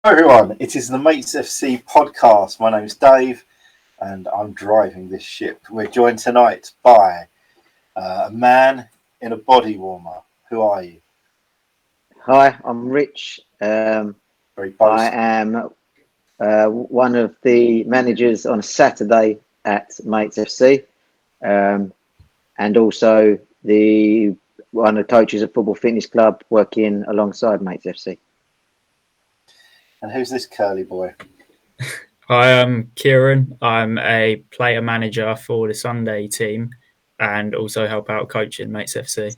Hello everyone, it is the Mates FC podcast. My name's Dave and I'm driving this ship. We're joined tonight by a man in a body warmer. Who are you? Hi, I'm Rich. Very I boastful. am one of the managers on a Saturday at Mates FC, and also the one of the coaches at Football Fitness Club working alongside Mates FC. And who's this curly boy? Hi, I'm Kieran. I'm a player manager for the Sunday team and also help out coaching Mates FC.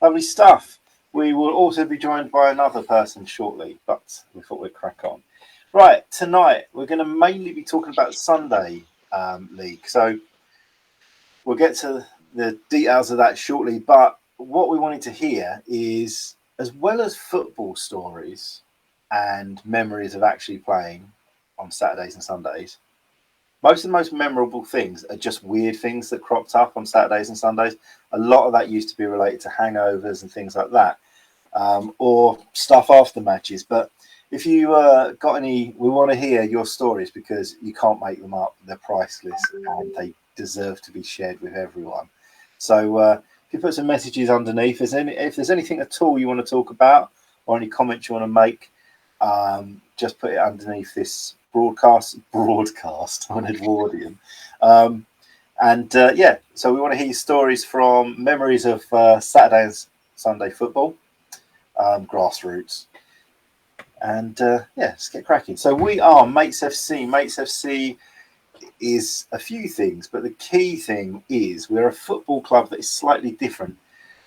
Lovely stuff. We will also be joined by another person shortly, but we thought we'd crack on. Right, tonight we're going to mainly be talking about Sunday League. So we'll get to the details of that shortly, but what we wanted to hear is, as well as football stories and memories of actually playing on Saturdays and Sundays, most of the most memorable things are just weird things that cropped up on Saturdays and Sundays. A lot of that used to be related to hangovers and things like that, or stuff after matches. But if you got any, we want to hear your stories because you can't make them up. They're priceless and they deserve to be shared with everyone. So if you put some messages underneath, if there's anything at all you want to talk about or any comments you want to make, just put it underneath this broadcast on Edwardian. So we want to hear your stories from memories of Saturday and Sunday football, grassroots. And let's get cracking. So we are Mates FC. Mates FC is a few things, but the key thing is we're a football club that is slightly different.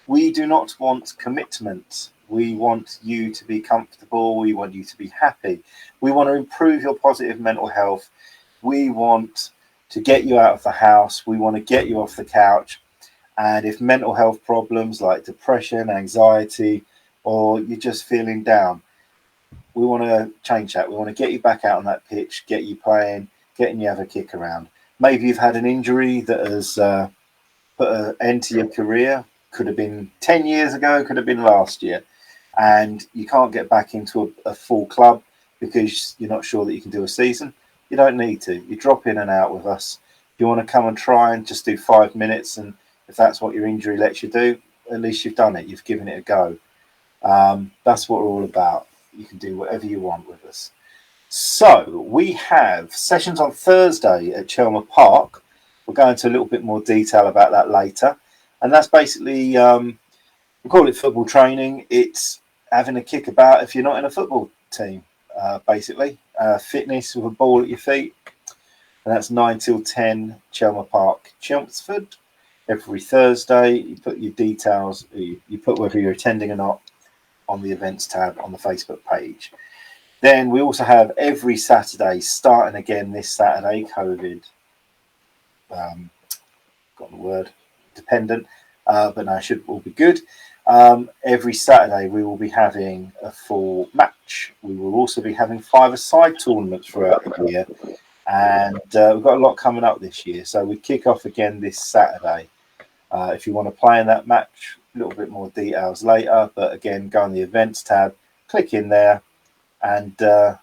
We do not want commitment. We want you to be comfortable. We want you to be happy. We want to improve your positive mental health. We want to get you out of the house. We want to get you off the couch. And if mental health problems like depression, anxiety, or you're just feeling down, we want to change that. We want to get you back out on that pitch, get you playing, getting you have a kick around. Maybe you've had an injury that has put an end to your career. Could have been 10 years ago, could have been last year. And you can't get back into a full club because you're not sure that you can do a season. You don't need to. You drop in and out with us. If you want to come and try and just do 5 minutes, and if that's what your injury lets you do, at least you've done it. You've given it a go. That's what we're all about. You can do whatever you want with us. So we have sessions on Thursday at Chelmer Park. We'll go into a little bit more detail about that later. And that's basically, we call it football training. It's having a kick about if you're not in a football team, basically. Fitness with a ball at your feet. And that's 9 till 10, Chelmer Park, Chelmsford. Every Thursday, you put your details, you put whether you're attending or not on the events tab on the Facebook page. Then we also have every Saturday, starting again this Saturday, COVID, got the word, dependent, but no, it should all be good. Every Saturday we will be having a full match. We will also be having 5-a-side tournaments throughout the year, and we've got a lot coming up this year. So we kick off again this Saturday. If you want to play in that match, a little bit more details later, but again, go on the events tab, click in there, and come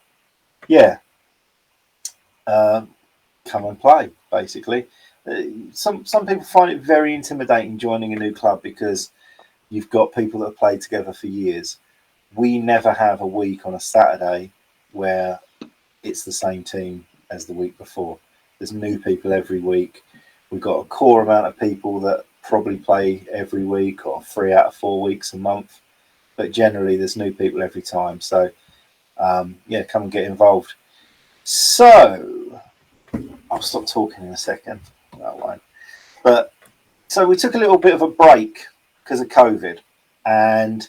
and play, basically. Some people find it very intimidating joining a new club because you've got people that have played together for years. We never have a week on a Saturday where it's the same team as the week before. There's new people every week. We've got a core amount of people that probably play every week or 3 out of 4 weeks a month. But generally, there's new people every time. So, come and get involved. So, I'll stop talking in a second. That won't. But so we took a little bit of a break because of COVID, and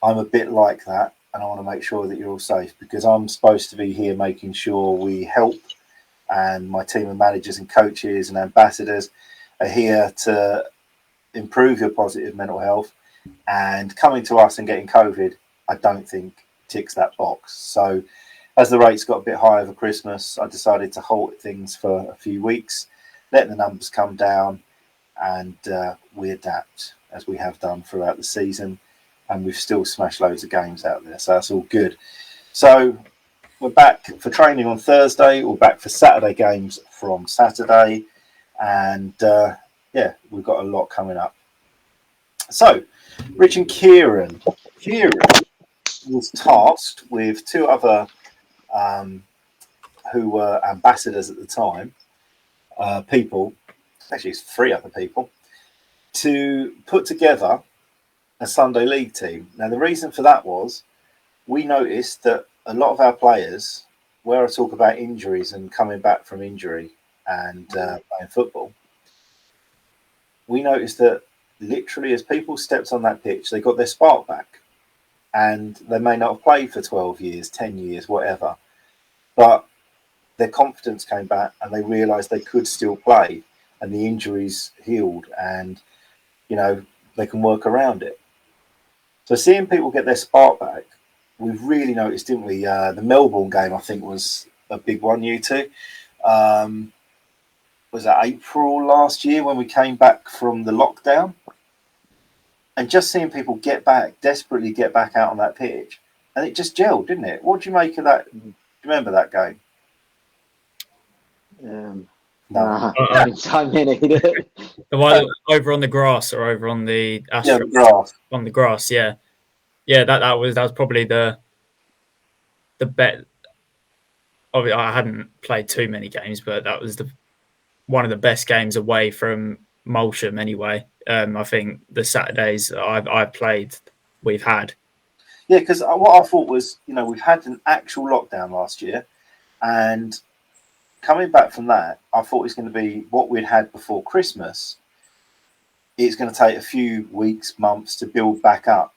I'm a bit like that, and I want to make sure that you're all safe because I'm supposed to be here making sure we help, and my team of managers and coaches and ambassadors are here to improve your positive mental health. And coming to us and getting COVID, I don't think ticks that box. So as the rates got a bit high over Christmas, I decided to halt things for a few weeks, let the numbers come down, and we adapt as we have done throughout the season. And we've still smashed loads of games out there. So that's all good. So we're back for training on Thursday. We're back for Saturday games from Saturday. And we've got a lot coming up. So, Rich and Kieran. Kieran was tasked with two other who were ambassadors at the time, people, actually it's three other people, to put together a Sunday League team. Now, the reason for that was we noticed that a lot of our players, where I talk about injuries and coming back from injury and playing football, we noticed that literally as people stepped on that pitch, they got their spark back. And they may not have played for 12 years, 10 years, whatever. But their confidence came back and they realised they could still play and the injuries healed and, they can work around it. So seeing people get their spark back, we've really noticed, didn't we? The Melbourne game, I think, was a big one, you two. Was that April last year when we came back from the lockdown? And just seeing people desperately get back out on that pitch, and it just gelled, didn't it? What do you make of that? Do you remember that game? No, so many. The one over on the grass or over on the Astros? Yeah, the grass. On the grass, yeah. Yeah, that was probably the bet. Obviously, I hadn't played too many games, but that was one of the best games away from Molsham anyway. I think the Saturdays I've played, we've had. Yeah, because what I thought was, we've had an actual lockdown last year, and coming back from that, I thought it was going to be what we'd had before Christmas. It's going to take a few weeks, months to build back up.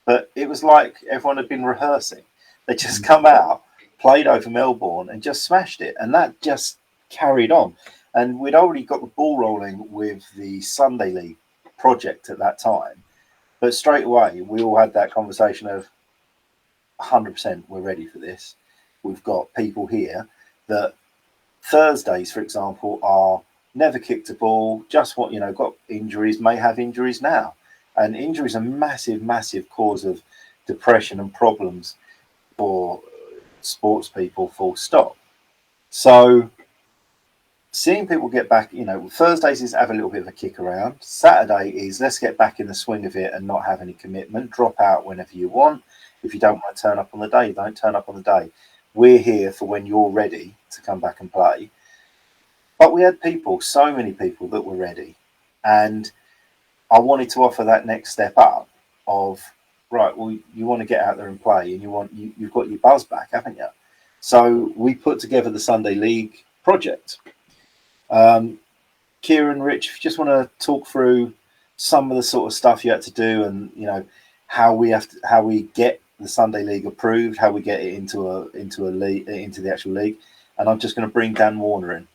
But it was like everyone had been rehearsing. They just come out, played over Melbourne, and just smashed it. And that just carried on. And we'd already got the ball rolling with the Sunday League project at that time. But straight away, we all had that conversation of 100% we're ready for this. We've got people here that Thursdays, for example, are never kicked a ball, just got injuries, may have injuries now. And injuries are massive, massive cause of depression and problems for sports people, full stop. So seeing people get back, Thursdays is have a little bit of a kick around. Saturday is let's get back in the swing of it and not have any commitment. Drop out whenever you want. If you don't want to turn up on the day, don't turn up on the day. We're here for when you're ready to come back and play. But we had so many people that were ready. And I wanted to offer that next step up of, right, well, you want to get out there and play and you've got your buzz back, haven't you? So we put together the Sunday League project. Kieran, Rich, if you just want to talk through some of the sort of stuff you had to do and, how we get the Sunday League approved, how we get it into a league, into the actual league. And I'm just going to bring Dan Warner in.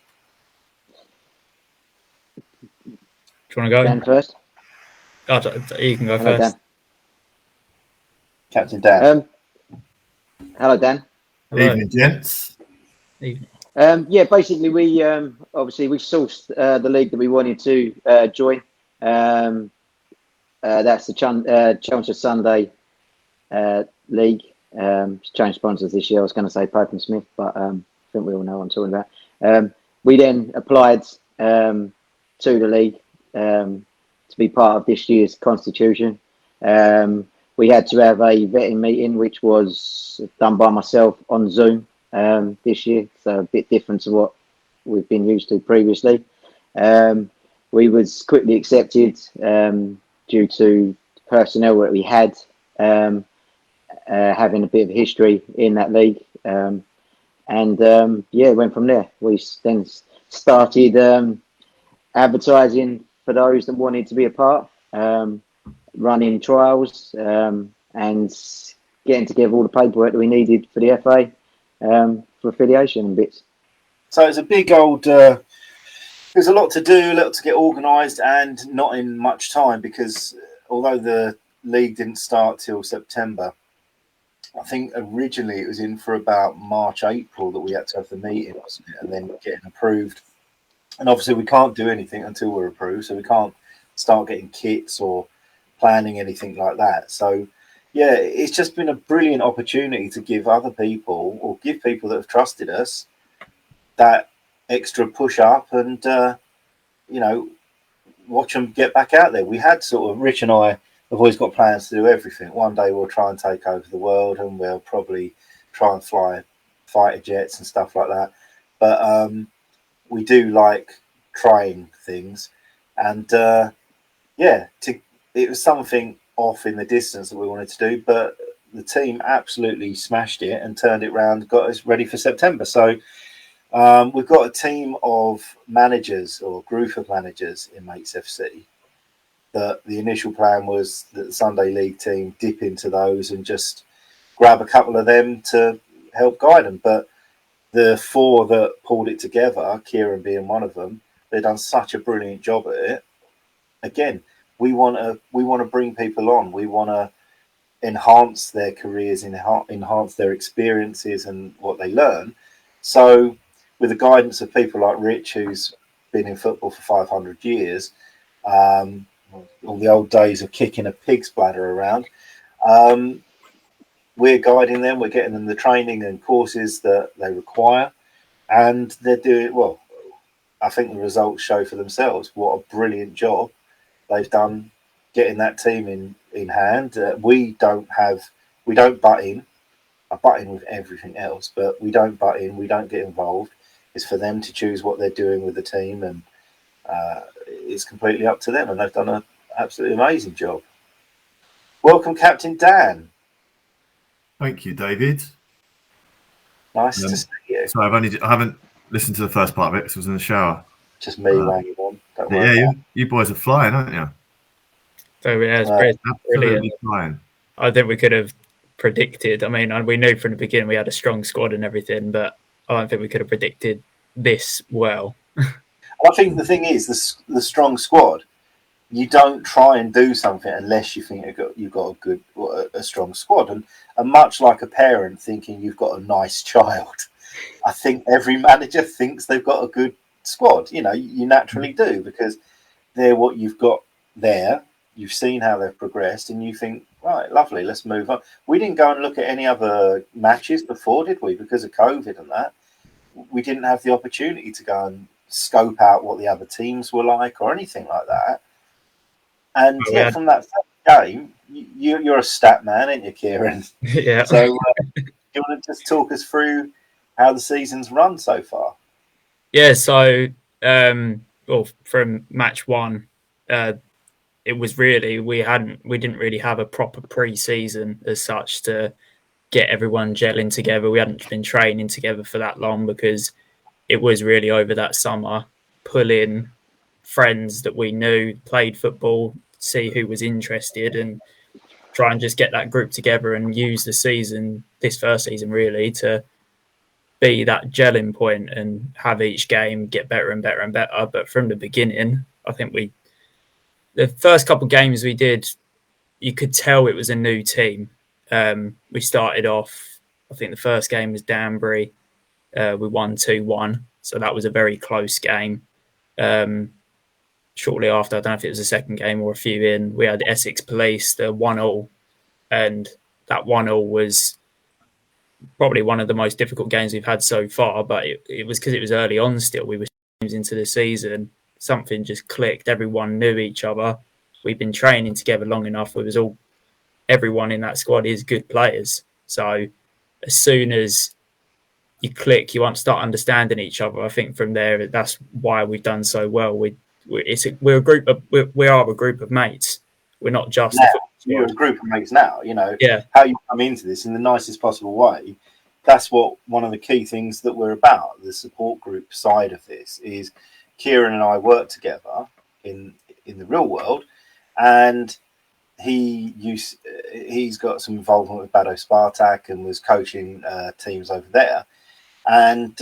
Do you want to go? Dan first? You can go Hello, first. Dan. Captain Dan. Hello, Dan. Hello. Evening, gents. Evening. Basically, we obviously we sourced the league that we wanted to join. That's the Chelmsford Sunday League. Changed sponsors this year. I was going to say Pope and Smith, but I think we all know what I'm talking about. We then applied to the league to be part of this year's constitution. We had to have a vetting meeting, which was done by myself on Zoom this year, so a bit different to what we've been used to previously. We was quickly accepted due to personnel that we had having a bit of history in that league, and went from there. We then started advertising for those that wanted to be a part, running trials, and getting together all the paperwork that we needed for the FA for affiliation and bits. So it's a big old. There's a lot to do, a lot to get organised, and not in much time because although the league didn't start till September, I think originally it was in for about March, April that we had to have the meeting, wasn't it? And then getting approved. And obviously we can't do anything until we're approved, so we can't start getting kits or planning anything like that. So, yeah, it's just been a brilliant opportunity to give other people, or give people that have trusted us, that extra push up, and you know, watch them get back out there. We had sort of, Rich and I have always got plans to do everything. One day we'll try and take over the world, and we'll probably try and fly fighter jets and stuff like that. But we do like trying things, and it was something off in the distance that we wanted to do, but the team absolutely smashed it and turned it around, got us ready for September. So we've got a team of managers, or group of managers in Mates FC. That the initial plan was that the Sunday League team dip into those and just grab a couple of them to help guide them. But the four that pulled it together, Kieran being one of them, they've done such a brilliant job at it. Again, we want to bring people on. We want to enhance their careers, enhance their experiences and what they learn. So, with the guidance of people like Rich, who's been in football for 500 years, all the old days of kicking a pig's bladder around, we're guiding them. We're getting them the training and courses that they require, and they're doing well. I think the results show for themselves what a brilliant job they've done getting that team in hand. We don't butt in. I butt in with everything else, but we don't butt in. We don't get involved. It's for them to choose what they're doing with the team, and it's completely up to them. And they've done an absolutely amazing job. Welcome, Captain Dan. Thank you, David. Nice to see you. So I haven't listened to the first part of it because I was in the shower. Just me wanging on. Don't worry. Yeah, you boys are flying, aren't you? So yeah, it's absolutely flying. I think we could have predicted. I mean, we knew from the beginning we had a strong squad and everything, but I don't think we could have predicted this well. I think the thing is, the strong squad, you don't try and do something unless you think you've got a strong squad. And much like a parent thinking you've got a nice child, I think every manager thinks they've got a good squad. You know, you naturally do, because they're what you've got there. You've seen how they've progressed, and you think, right, lovely, let's move on. We didn't go and look at any other matches before, did we? Because of COVID and that, we didn't have the opportunity to go and scope out what the other teams were like or anything like that. And from that game, you're a stat man, ain't you, Kieran? Yeah. So do you want to just talk us through how the season's run so far? Yeah. So, from match one, it was really we didn't really have a proper pre-season as such to get everyone gelling together. We hadn't been training together for that long because it was really over that summer, pull in friends that we knew played football, see who was interested, and try and just get that group together and use this first season really, to be that gelling point and have each game get better and better and better. But from the beginning, I think the first couple of games we did, you could tell it was a new team. We started off, I think the first game was Danbury. We won 2-1. So that was a very close game. Shortly after, I don't know if it was the second game or a few in, we had Essex Police, the 1-1. And that 1-1 was probably one of the most difficult games we've had so far. But it was because it was early on still. We were into the season. Something just clicked. Everyone knew each other. We've been training together long enough. Everyone in that squad is good players. So as soon as you click, you start understanding each other. I think from there, that's why we've done so well. We are a group of mates. We're not just you're a group of mates now. You know, yeah. How you come into this in the nicest possible way. That's what one of the key things that we're about. The support group side of this is Kieran and I work together in the real world, and he's got some involvement with Bado Spartak and was coaching teams over there. And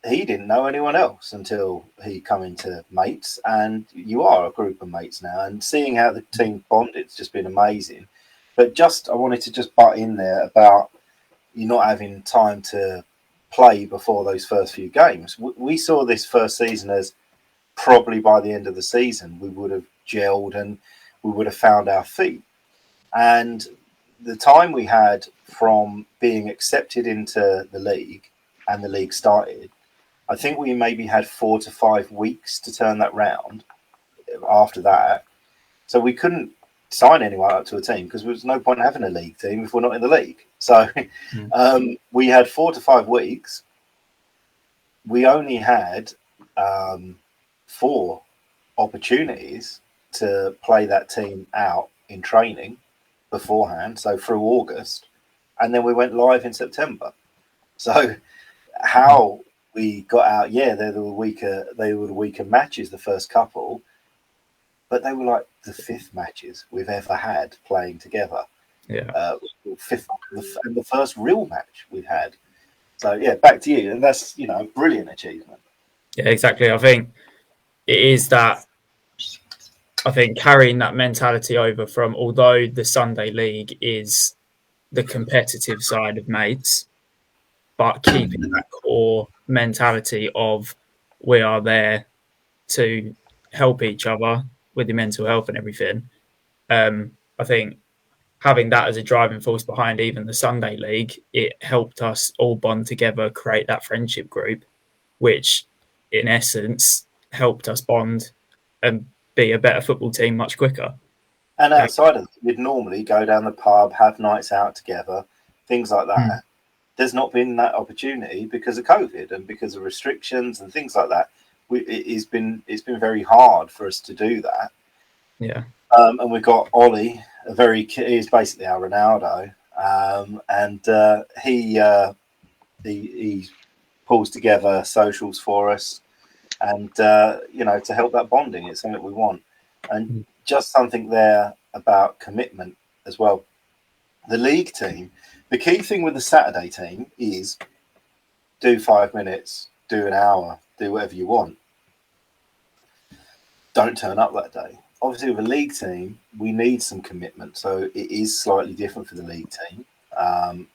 he didn't know anyone else until he come into Mates, and you are a group of mates now. And seeing how the team bond, it's just been amazing. But I wanted to just butt in there about you not having time to play before those first few games. We saw this first season as probably by the end of the season we would have gelled and we would have found our feet. And the time we had from being accepted into the league and the league started, I think we maybe had 4 to 5 weeks to turn that round after that. So we couldn't sign anyone up to a team because there was no point in having a league team if we're not in the league. So we had 4 to 5 weeks. We only had 4 opportunities to play that team out in training beforehand, so through August, and then we went live in September. So how we got out, they were the weaker matches, the first couple, but they were like the 5th matches we've ever had playing together. Yeah. 5th, and the first real match we've had. So yeah, back to you, and that's a brilliant achievement. Yeah, exactly. I think it is that. I think carrying that mentality over from, although the Sunday League is the competitive side of mates, but keeping that core mentality of we are there to help each other with your mental health and everything. I think having that as a driving force behind even the Sunday League, it helped us all bond together, create that friendship group, which in essence helped us bond and be a better football team much quicker. And outside of it, we'd normally go down the pub, have nights out together, things like that. There's not been that opportunity because of COVID and because of restrictions and things like that. It's been very hard for us to do that. Yeah. And we've got Ollie, he's basically our Ronaldo, and he pulls together socials for us, and to help that bonding. It's something we want, and just something there about commitment as well. The league team, the key thing with the Saturday team is do 5 minutes, do an hour, do whatever you want. Don't turn up that day. Obviously, with a league team, we need some commitment. So it is slightly different for the league team.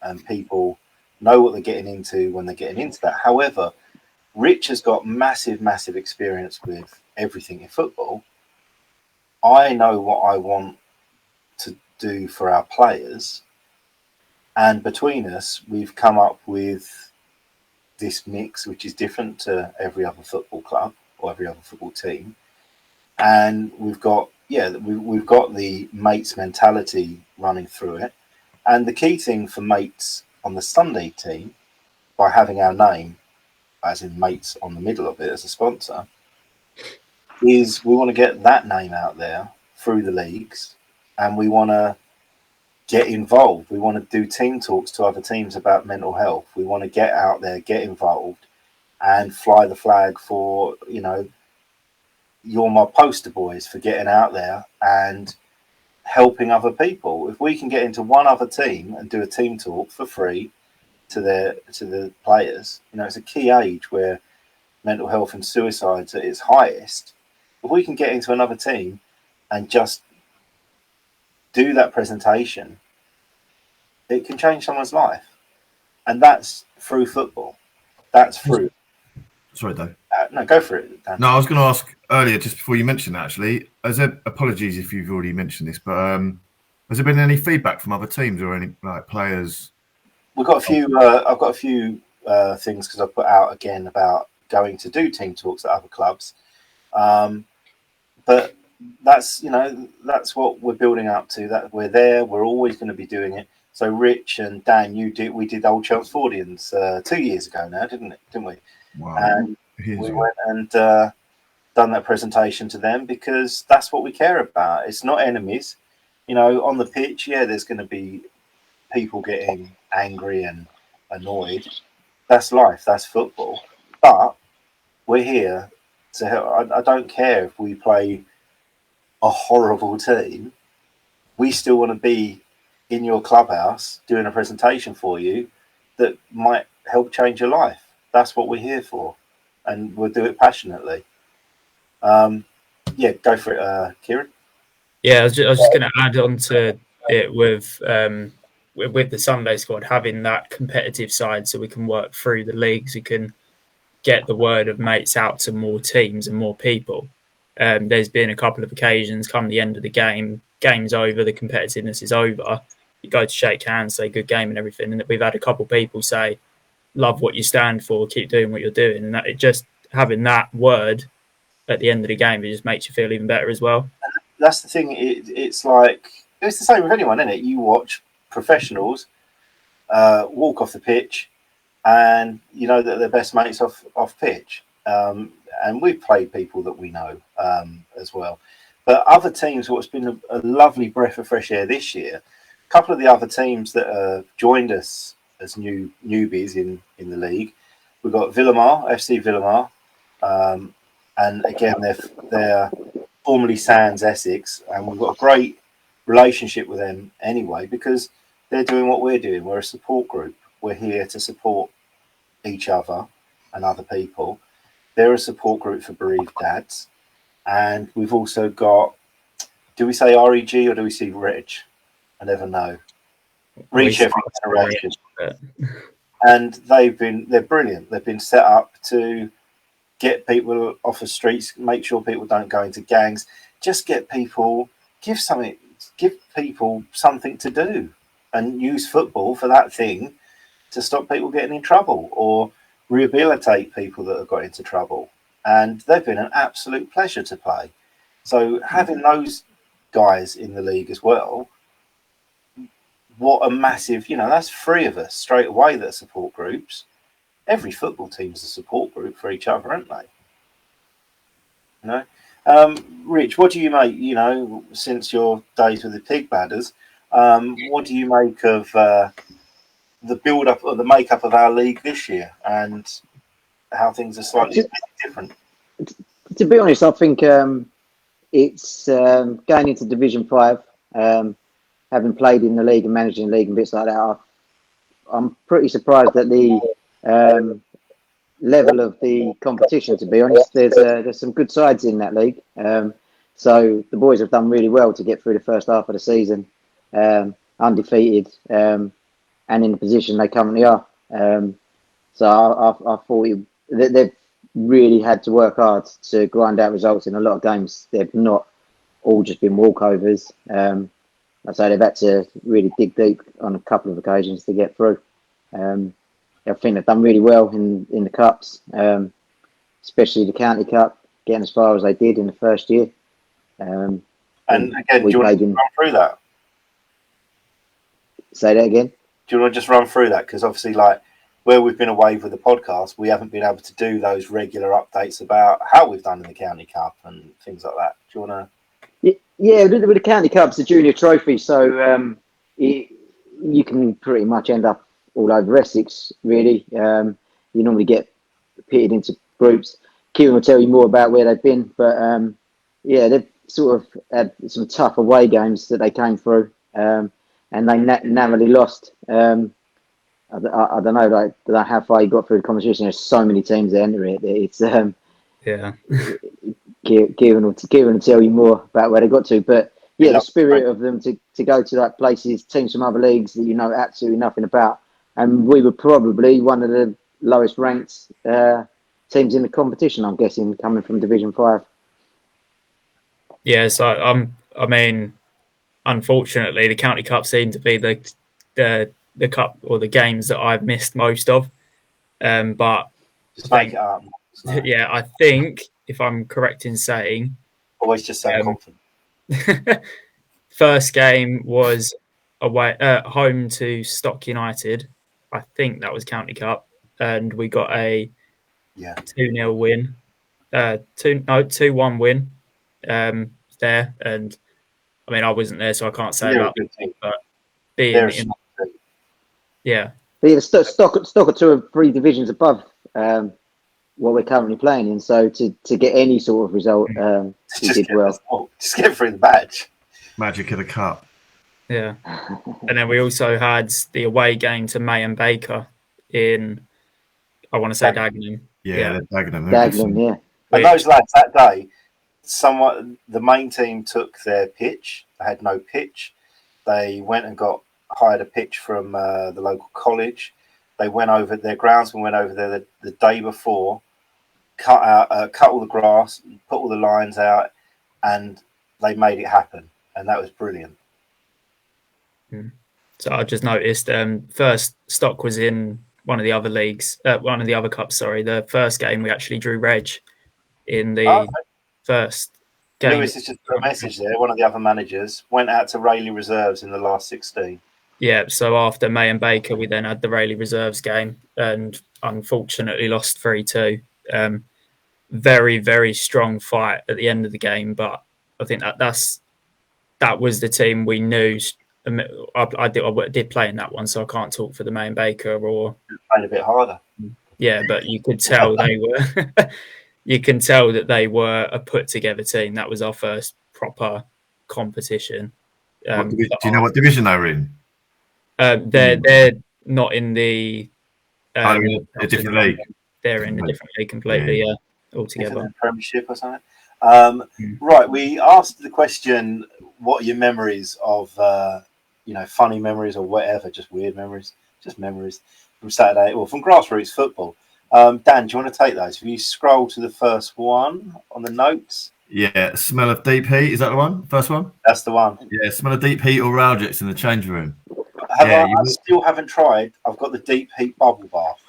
And people know what they're getting into when they're getting into that. However, Rich has got massive, massive experience with everything in football. I know what I want to do for our players. And between us, we've come up with this mix, which is different to every other football club or every other football team. And we've got the mates mentality running through it. And the key thing for mates on the Sunday team, by having our name, as in mates on the middle of it as a sponsor, is we want to get that name out there through the leagues, and we want to get involved. We want to do team talks to other teams about mental health. We want to get out there, get involved, and fly the flag for, you're my poster boys for getting out there and helping other people. If we can get into one other team and do a team talk for free to the players, it's a key age where mental health and suicide's at its highest. If we can get into another team and just do that presentation, it can change someone's life, and that's through football. That's through. Sorry, Dave. No, go for it, Dan. No, I was going to ask earlier, just before you mentioned that, actually, apologies if you've already mentioned this, but has there been any feedback from other teams or any players? We've got a few. I've got a few things because I put out again about going to do team talks at other clubs, but that's what we're building up to. That we're there. We're always going to be doing it. So Rich and Dan, we did Old Chelmsfordians 2 years ago now, didn't we? Wow. And we went and done that presentation to them because that's what we care about. It's not enemies. On the pitch, there's going to be people getting angry and annoyed. That's life. That's football. But we're here to help. I don't care if we play a horrible team. We still want to be in your clubhouse doing a presentation for you that might help change your life. That's what we're here for, and we'll do it passionately. Go for it, Kieran. Yeah, I was just going to add on to it with the Sunday squad having that competitive side, so we can work through the leagues, we can get the word of mates out to more teams and more people. There's been a couple of occasions come the end of the game's over, the competitiveness is over. You go to shake hands, say good game and everything. And we've had a couple of people say, love what you stand for, keep doing what you're doing. And that, it just having that word at the end of the game, it just makes you feel even better as well. That's the thing. It's like, it's the same with anyone, isn't it? You watch professionals walk off the pitch and you know that they're best mates off pitch. And we've played people that we know as well. But other teams, what's been a lovely breath of fresh air this year, a couple of the other teams that have joined us as newbies in the league, we've got Villamar, FC Villamar, and again, they're formerly Sands Essex, and we've got a great relationship with them anyway because they're doing what we're doing. We're a support group. We're here to support each other and other people. They're a support group for bereaved dads. And we've also got, do we say REG or do we say Reg? I never know. Reach Every Generation. And they're brilliant. They've been set up to get people off the streets, make sure people don't go into gangs, just give people something to do and use football for that thing to stop people getting in trouble or rehabilitate people that have got into trouble. And they've been an absolute pleasure to play. So having those guys in the league as well, what a massive, that's 3 of us straight away that are support groups. Every football team's a support group for each other, aren't they? Rich, what do you make, since your days with the Pig Bladders, what do you make of the build-up or the makeup of our league this year and how things are slightly different? To be honest, I think it's going into Division 5, having played in the league and managing the league and bits like that, I'm pretty surprised at the level of the competition, to be honest. There's some good sides in that league. So the boys have done really well to get through the first half of the season, undefeated, and in the position they currently are. So I thought they've really had to work hard to grind out results in a lot of games. They've not all just been walkovers. I'd say they've had to really dig deep on a couple of occasions to get through. I think they've done really well in the cups, especially the County Cup, getting as far as they did in the first year. And again, do you want to run through that? Say that again? Do you want to just run through that? Because obviously, where we've been away with the podcast, we haven't been able to do those regular updates about how we've done in the County Cup and things like that. Do you want to? Yeah, with the County Cup, it's a junior trophy, so you can pretty much end up all over Essex, really. You normally get pitted into groups. Kieran will tell you more about where they've been, but they've sort of had some tough away games that they came through, and they narrowly lost. I don't know how far you got through the competition. There's so many teams that enter it. It's Kieran will tell you more about where they got to, but the spirit of them to go to places, teams from other leagues that you know absolutely nothing about, and we were probably one of the lowest ranked teams in the competition, I'm guessing, coming from Division 5. Yeah, so I mean, unfortunately, the County Cup seemed to be the cup or the games that I've missed most of. But just make it up. Yeah, I think if I'm correct in saying, always just sound confident. First game was away home to Stock United. I think that was County Cup, and we got a 2-0 win, 2-1 win there. And I mean, I wasn't there, so I can't say about it. But being in, Stock are 2 or 3 divisions above what we're currently playing in. So to get any sort of result, he did well. Just get through the badge. Magic of the cup. Yeah. And then we also had the away game to May and Baker in, I want to say Dagenham. Yeah. Dagenham, yeah. And those lads that day, the main team took their pitch. They had no pitch. They went and hired a pitch from the local college. They went over their groundsman went over there the day before cut all the grass, put all the lines out, and they made it happen, and that was brilliant. So I just noticed first stock was in one of the other leagues, one of the other cups. Sorry, the first game we actually drew Reg in the first game. Lewis has just put a message there. One of the other managers went out to Rayleigh Reserves in the last 16. Yeah, so after May and Baker, we then had the Rayleigh Reserves game and unfortunately lost 3-2. Very, very strong fight at the end of the game, but I think that was the team we knew. I did play in that one, so I can't talk for the May and Baker or Playing a bit harder. Yeah, but you could tell they were. You can tell that they were a put together team. That was our first proper competition. Do you know what division they were in? They're not in the. In a different league. They're in a different league completely. Altogether. Premiership or something. Right, we asked the question: what are your memories of, funny memories or whatever, just weird memories, just memories from Saturday or from grassroots football? Dan, do you want to take those? If you scroll to the first one on the notes. Yeah, smell of deep heat. Is that the one? First one? That's the one. Yeah, smell of deep heat or Raljits in the change room. I still haven't tried. I've got the deep heat bubble bath.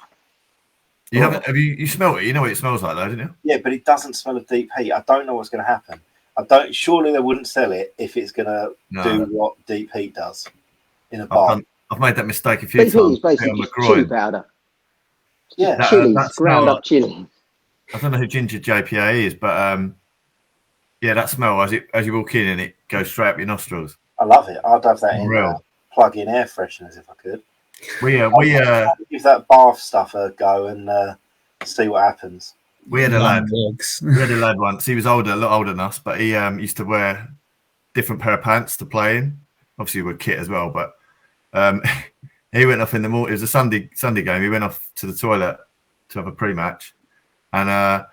You haven't? Have you smelled it? You know what it smells like, though, didn't you? Yeah, but it doesn't smell of deep heat. I don't know what's going to happen. Surely they wouldn't sell it if it's going to do what deep heat does in a bar. I've made that mistake a few times. Deep heat is basically just chili powder. Yeah, chili, ground up chili. I don't know who Ginger JPA is, but yeah, that smell as you walk in and it goes straight up your nostrils. I love it. I'd have that in plug-in air fresheners if I could. We give that bath stuff a go and see what happens. We had a lad once. He was a lot older than us, but he used to wear different pair of pants to play in. Obviously, with kit as well, but he went off in the morning. It was a Sunday game. He went off to the toilet to have a pre-match, and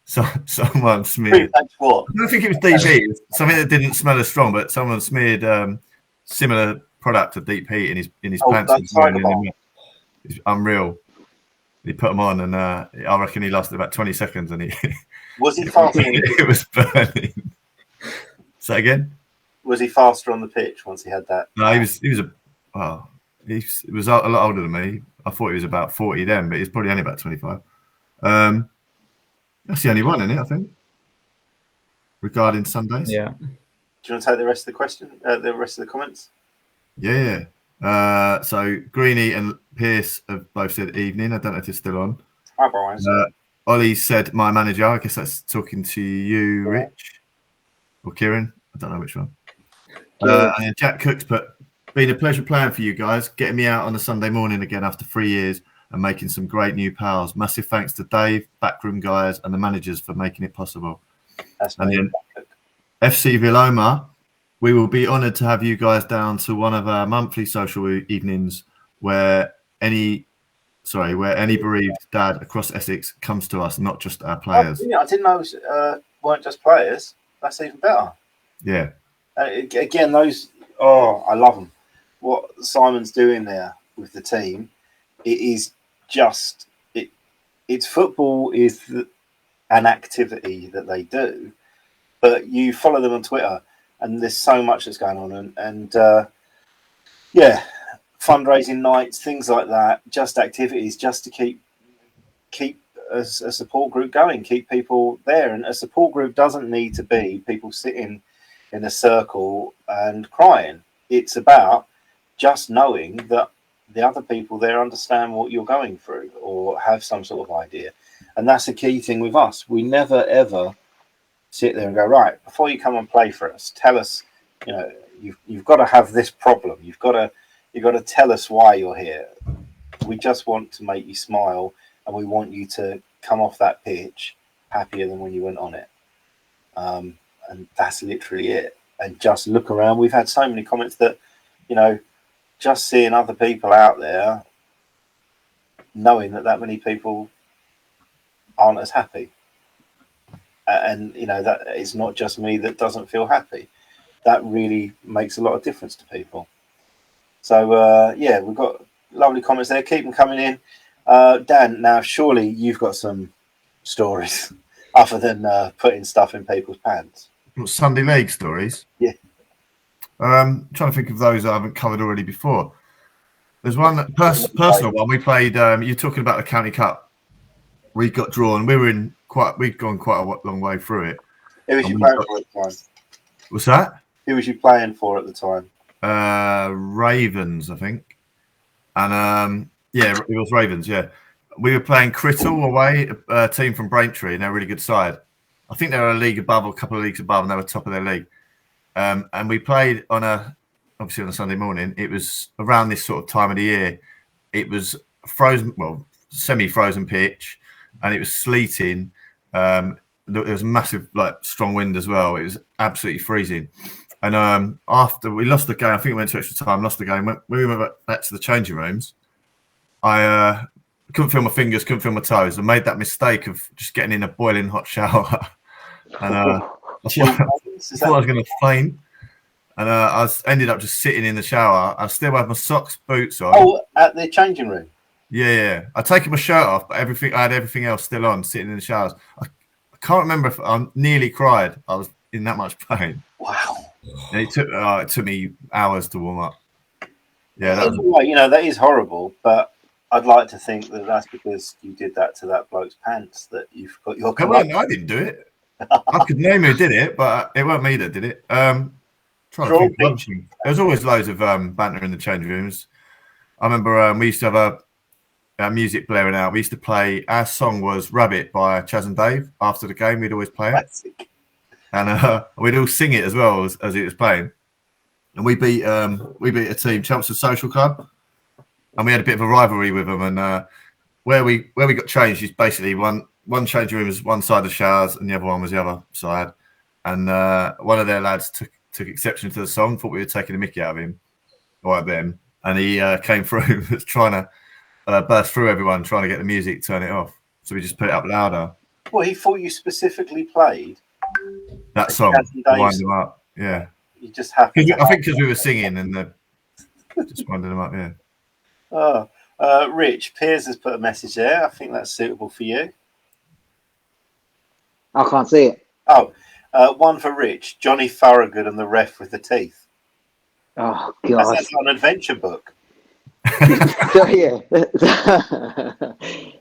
someone smeared. What? I don't think it was deep heat. Something that didn't smell as strong, but someone smeared similar product of deep heat in his pants. It's unreal. He put them on, and I reckon he lasted about 20 seconds. And was he faster? It was burning. Say again. Was he faster on the pitch once he had that? No, he was a lot older than me. I thought he was about 40 then, but he's probably only about 25. That's the only one, isn't it? I think. Regarding Sundays. Yeah. Do you want to take the rest of the question? The rest of the comments? Yeah. So Greeny and Pierce have both said evening. I don't know if it's still on. Hi, Brian. Ollie said my manager. I guess that's talking to you, Rich, or Kieran. I don't know which one. And Jack Cooks put, been a pleasure playing for you guys, getting me out on a Sunday morning again after 3 years and making some great new pals. Massive thanks to Dave, backroom guys, and the managers for making it possible. That's and then FC Villoma, we will be honoured to have you guys down to one of our monthly social evenings where any bereaved dad across Essex comes to us, not just our players. I didn't know it weren't just players. That's even better. Yeah. Again, I love them. What Simon's doing there with the team, it is just it's football is an activity that they do, but you follow them on Twitter and there's so much that's going on and fundraising nights, things like that, just activities just to keep a support group going, keep people there. And a support group doesn't need to be people sitting in a circle and crying. It's about just knowing that the other people there understand what you're going through or have some sort of idea. And that's a key thing with us. We never, ever sit there and go, right, before you come and play for us, tell us, you've got to have this problem. You've got to tell us why you're here. We just want to make you smile and we want you to come off that pitch happier than when you went on it. And that's literally it. And just look around. We've had so many comments that, just seeing other people out there, knowing that many people aren't as happy. And, that it's not just me that doesn't feel happy. That really makes a lot of difference to people. So, we've got lovely comments there. Keep them coming in. Dan, now surely you've got some stories other than putting stuff in people's pants? Sunday League stories? Yeah. Trying to think of those I haven't covered already before. There's one personal one. We played. You're talking about the County Cup. We got drawn. We'd gone quite a long way through it. Who was you playing for at the time? What's that? Who was you playing for at the time? Ravens, I think. And yeah, it was Ravens. Yeah, we were playing Crittall away, a team from Braintree, and they're a really good side. I think they were a league above, or a couple of leagues above, and they were top of their league. And we played obviously on a Sunday morning. It was around this sort of time of the year. It was frozen, well, semi-frozen pitch, and it was sleeting. There was massive, strong wind as well. It was absolutely freezing. And after we lost the game, I think we went to extra time, lost the game. When we went back to the changing rooms, I couldn't feel my fingers, couldn't feel my toes. I made that mistake of just getting in a boiling hot shower. And I thought I was going to faint. And I ended up just sitting in the shower. I still had my socks, boots on. Oh, at the changing room? Yeah. I'd taken my shirt off, but I had everything else still on, sitting in the showers. I can't remember if I nearly cried. I was in that much pain. Wow. And it took me hours to warm up. Yeah, that is horrible, but I'd like to think that that's because you did that to that bloke's pants that you've got your. I didn't do it. I could name who did it, but it weren't me that did it. Trying to think. There was always loads of banter in the change rooms. I remember we used to have a music blaring out. We used to play. Our song was "Rabbit" by Chaz and Dave. After the game, we'd always play it. Classic. And we'd all sing it as well as it was playing. And we beat a team, Chelmsford Social Club, and we had a bit of a rivalry with them. And where we got changed is basically one changing room was one side of the showers, and the other one was the other side. And one of their lads took exception to the song, thought we were taking the mickey out of him or at them, and he came through, was trying to burst through everyone, trying to get the music, turn it off. So we just put it up louder. Well, he thought you specifically played that song to wind them up. Yeah. You just happened. I think because we were singing and just winding them up. Yeah. Oh, Rich, Piers has put a message there. I think that's suitable for you. I can't see it. Oh, one for Rich. Johnny Thorogood and the ref with the teeth. Oh God! That's an adventure book. So yeah.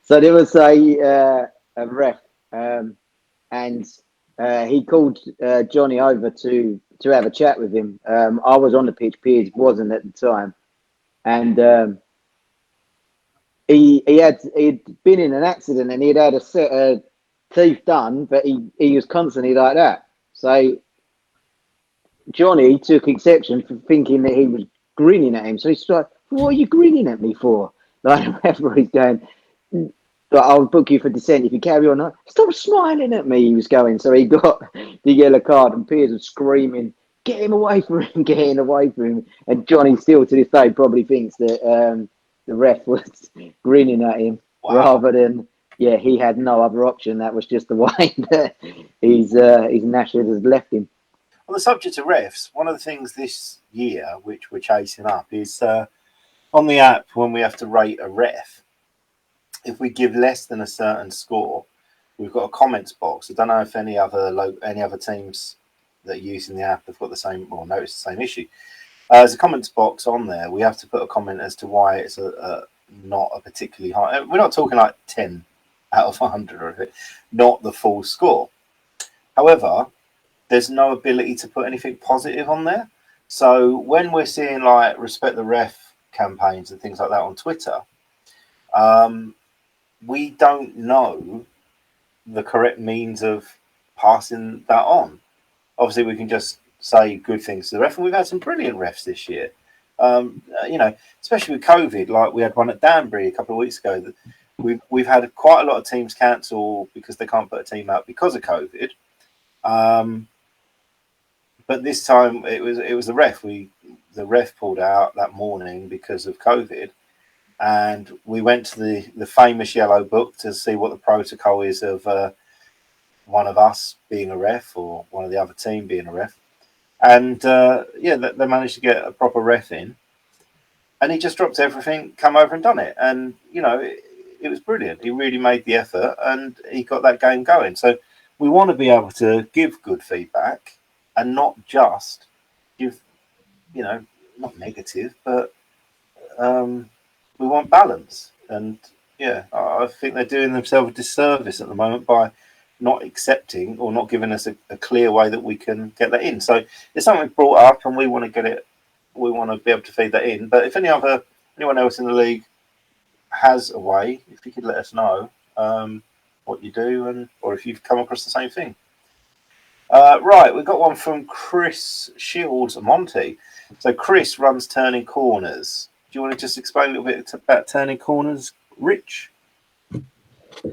So there was a ref, and he called Johnny over to have a chat with him. I was on the pitch. Piers wasn't at the time, and he'd been in an accident and he'd had a set of teeth done, but he was constantly like that. So Johnny took exception for thinking that he was grinning at him. So he's like, "What are you grinning at me for?" Like, whenever he's going, "I'll book you for dissent if you carry on." Stop smiling at me, he was going. So he got the yellow card, and Piers was screaming, "Get him away from him, get him away from him." And Johnny still to this day probably thinks that the ref was grinning at him. Wow. Rather than, yeah, he had no other option. That was just the way that his national has left him. On the subject of refs, one of the things this year, which we're chasing up, is on the app when we have to rate a ref, if we give less than a certain score, we've got a comments box. I don't know if any other teams that are using the app have got the same or notice the same issue. There's a comments box on there. We have to put a comment as to why it's not a particularly high. We're not talking like 10 out of 100 or not the full score. However, there's no ability to put anything positive on there. So when we're seeing like respect the ref campaigns and things like that on Twitter, we don't know the correct means of passing that on. Obviously, we can just say good things to the ref, and we've had some brilliant refs this year. Especially with COVID, like we had one at Danbury a couple of weeks ago. That we've had quite a lot of teams cancel because they can't put a team out because of COVID. But this time it was the ref. The ref pulled out that morning because of COVID, and we went to the famous yellow book to see what the protocol is of one of us being a ref or one of the other team being a ref. And they managed to get a proper ref in, and he just dropped everything, come over and done it. And it was brilliant. He really made the effort, and he got that game going. So we want to be able to give good feedback and not just give, not negative, but we want balance. And yeah, I think they're doing themselves a disservice at the moment by not accepting or not giving us a clear way that we can get that in. So it's something brought up, and we want to get it. We want to be able to feed that in. But if anyone else in the league has a way, if you could let us know what you do, or if you've come across the same thing. Right, we've got one from Chris Shields Monty. So Chris runs Turning Corners. Do you want to just explain a little bit about Turning Corners, Rich?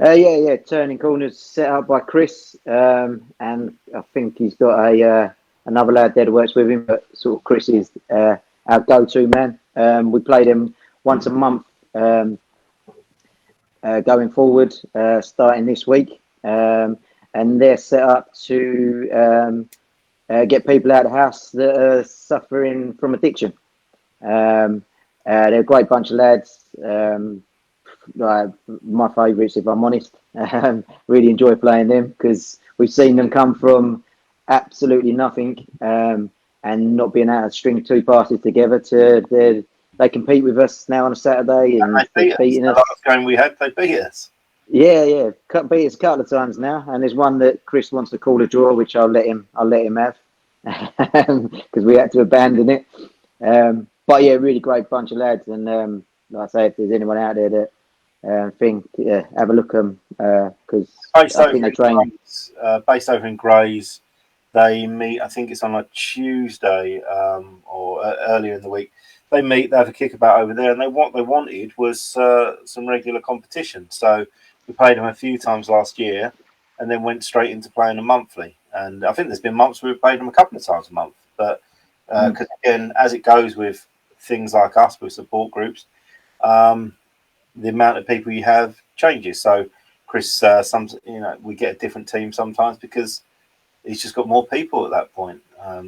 Yeah. Turning Corners set up by Chris, and I think he's got another lad there that works with him. But sort of Chris is our go-to man. We play them once a month going forward, starting this week, and they're set up to get people out of the house that are suffering from addiction. They're a great bunch of lads. My favourites, if I'm honest. Really enjoy playing them because we've seen them come from absolutely nothing and not being able to string two passes together to they compete with us now on a Saturday and they beat us. The last game we had, they beat us. Yeah, beat us a couple of times now, and there's one that Chris wants to call a draw, which I'll let him have because we had to abandon it. But yeah, really great bunch of lads, and like I say, if there's anyone out there that have a look at them because I think they train. Based over in Grays, they meet. I think it's on a Tuesday or earlier in the week. They meet. They have a kickabout over there, and what they wanted was some regular competition. So we played them a few times last year, and then went straight into playing them monthly. And I think there's been months where we've played them a couple of times a month. But because again, as it goes with things like us with support groups, the amount of people you have changes. So Chris, we get a different team sometimes because he's just got more people at that point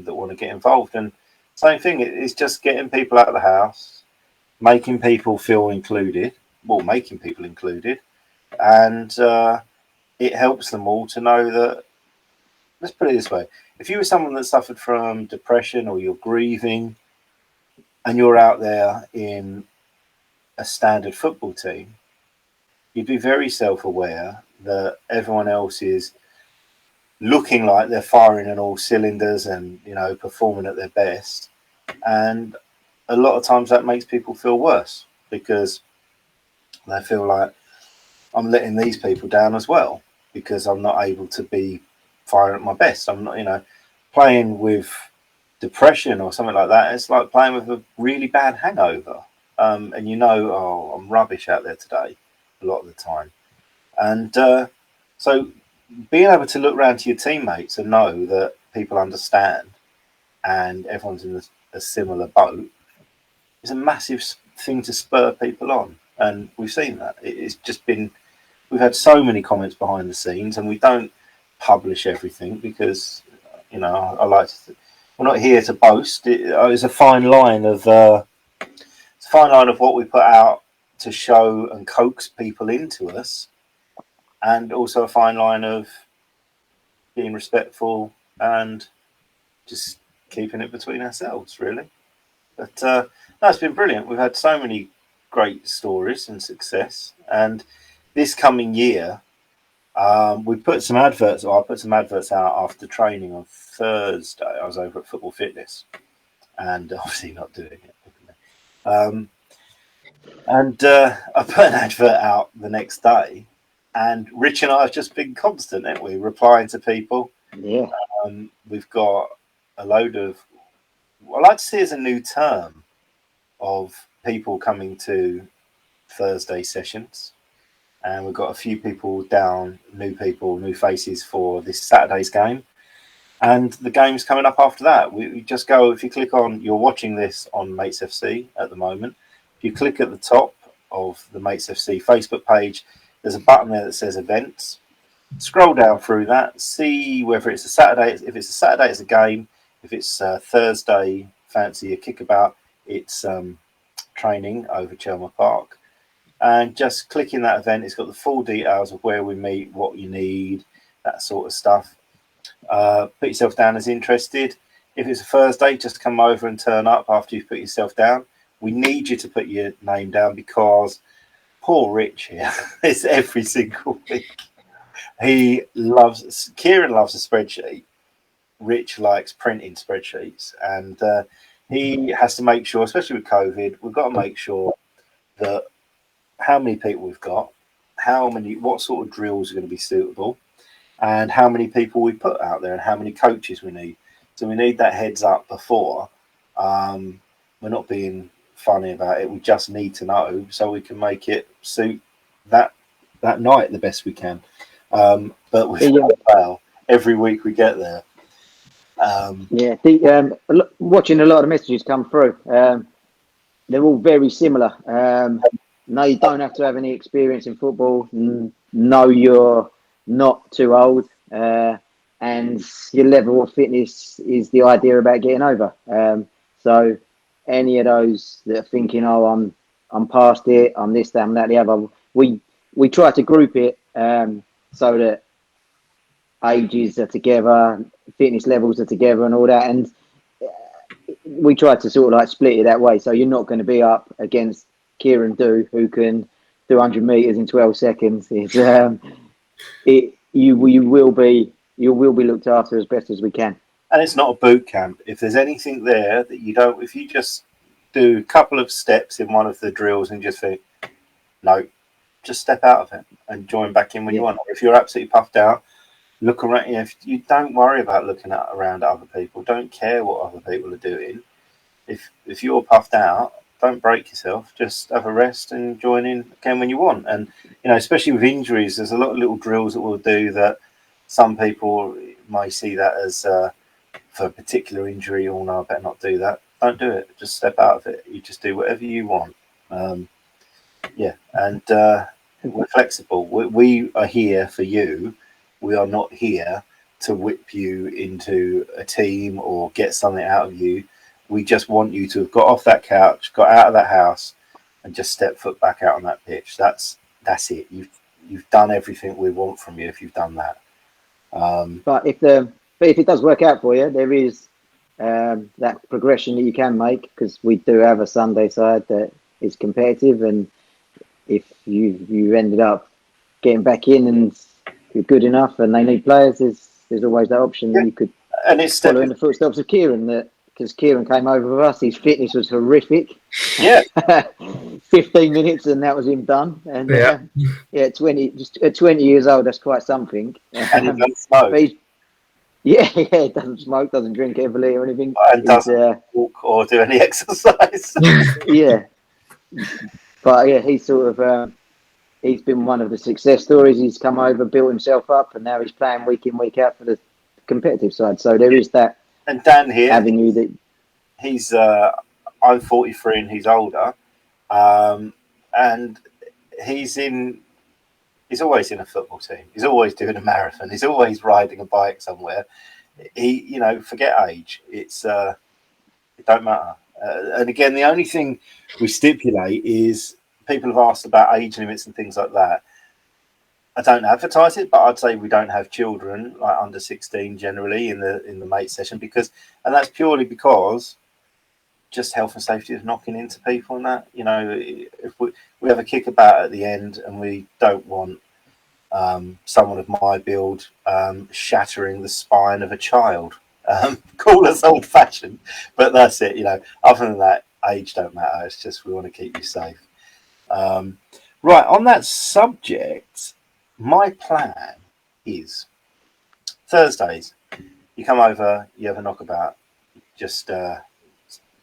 that want to get involved. And same thing, it's just getting people out of the house, making people feel included, and it helps them all to know that, let's put it this way, if you were someone that suffered from depression or you're grieving and you're out there in a standard football team, you'd be very self-aware that everyone else is looking like they're firing on all cylinders and, performing at their best. And a lot of times that makes people feel worse because they feel like I'm letting these people down as well because I'm not able to be firing at my best. I'm not, playing with depression or something like that. It's like playing with a really bad hangover. And I'm rubbish out there today a lot of the time. And so being able to look around to your teammates and know that people understand and everyone's in a similar boat is a massive thing to spur people on. And we've seen that. It's just been, we've had so many comments behind the scenes, and we don't publish everything because, I like to, we're not here to boast. It's a fine line of what we put out to show and coax people into us, and also a fine line of being respectful and just keeping it between ourselves, really. But no, it's been brilliant. We've had so many great stories and success, and this coming year, we put some adverts. I put some adverts out after training on Thursday. I was over at Football Fitness, and obviously not doing it. I put an advert out the next day, and Rich and I have just been constant, haven't we? Replying to people. Yeah. We've got a load of, I like to see as a new term of people coming to Thursday sessions. And we've got a few people down, new faces for this Saturday's game. And the game's coming up after that. We just go, if you click on, you're watching this on Mates FC at the moment. If you click at the top of the Mates FC Facebook page, there's a button there that says events. Scroll down through that, see whether it's a Saturday. If it's a Saturday, it's a game. If it's Thursday, fancy a kickabout, it's training over Chelmer Park. and just clicking that event. It's got the full details of where we meet, what you need, that sort of stuff. Put yourself down as interested. If it's a Thursday, just come over and turn up after you've put yourself down. We need you to put your name down because poor Rich here, it's every single week. Kieran loves a spreadsheet. Rich likes printing spreadsheets, and he has to make sure, especially with COVID, we've got to make sure that how many people we've got, what sort of drills are going to be suitable, and how many people we put out there, and how many coaches we need. So we need that heads up before. We're not being funny about it. We just need to know so we can make it suit that night the best we can. But without fail, every week we get there. Watching a lot of messages come through, they're all very similar. No, you don't have to have any experience in football. No, you're not too old, and your level of fitness is the idea about getting over. So any of those that are thinking, oh, I'm past it, I'm this, that, and that, the other, we try to group it so that ages are together, fitness levels are together, and all that. And we try to sort of like split it that way. So you're not going to be up against Kieran who can do 100 meters in 12 seconds. It's, you will be looked after as best as we can. And it's not a boot camp. If there's anything there that you don't, if you just do a couple of steps in one of the drills and just think, no, just step out of it and join back in when you want. If you're absolutely puffed out, look around. If you don't worry about looking around at other people, don't care what other people are doing. If you're puffed out, don't break yourself. Just have a rest and join in again when you want. And especially with injuries, there's a lot of little drills that we'll do that some people may see that as for a particular injury. Oh no, I better not do that. Don't do it. Just step out of it. You just do whatever you want. And we're flexible. We are here for you. We are not here to whip you into a team or get something out of you. We just want you to have got off that couch, got out of that house, and just step foot back out on that pitch. That's it. You've done everything we want from you if you've done that. But if it does work out for you, there is that progression that you can make, because we do have a Sunday side that is competitive, and if you ended up getting back in and you're good enough and they need players, there's always that option that you could follow in the footsteps of Kieran, because Kieran came over with us, his fitness was horrific. 15 minutes and that was him done. And 20 years old, that's quite something. And he doesn't smoke. He doesn't smoke, doesn't drink heavily or anything. And doesn't walk or do any exercise. But he's sort of he's been one of the success stories. He's come over, built himself up, and now he's playing week in, week out for the competitive side. So there is that. And Dan here, avenue that he's I'm 43 and he's older, and he's always in a football team. He's always doing a marathon. He's always riding a bike somewhere. He, forget age. It don't matter. And again, the only thing we stipulate is people have asked about age limits and things like that. I don't advertise it, but I'd say we don't have children like under 16 generally in the mate session, and that's purely because just health and safety is knocking into people and that. If we have a kickabout at the end and we don't want someone of my build shattering the spine of a child. Call us old fashioned, but that's it. Other than that, age don't matter. It's just we want to keep you safe. Right, on that subject, my plan is Thursdays, you come over, you have a knockabout, just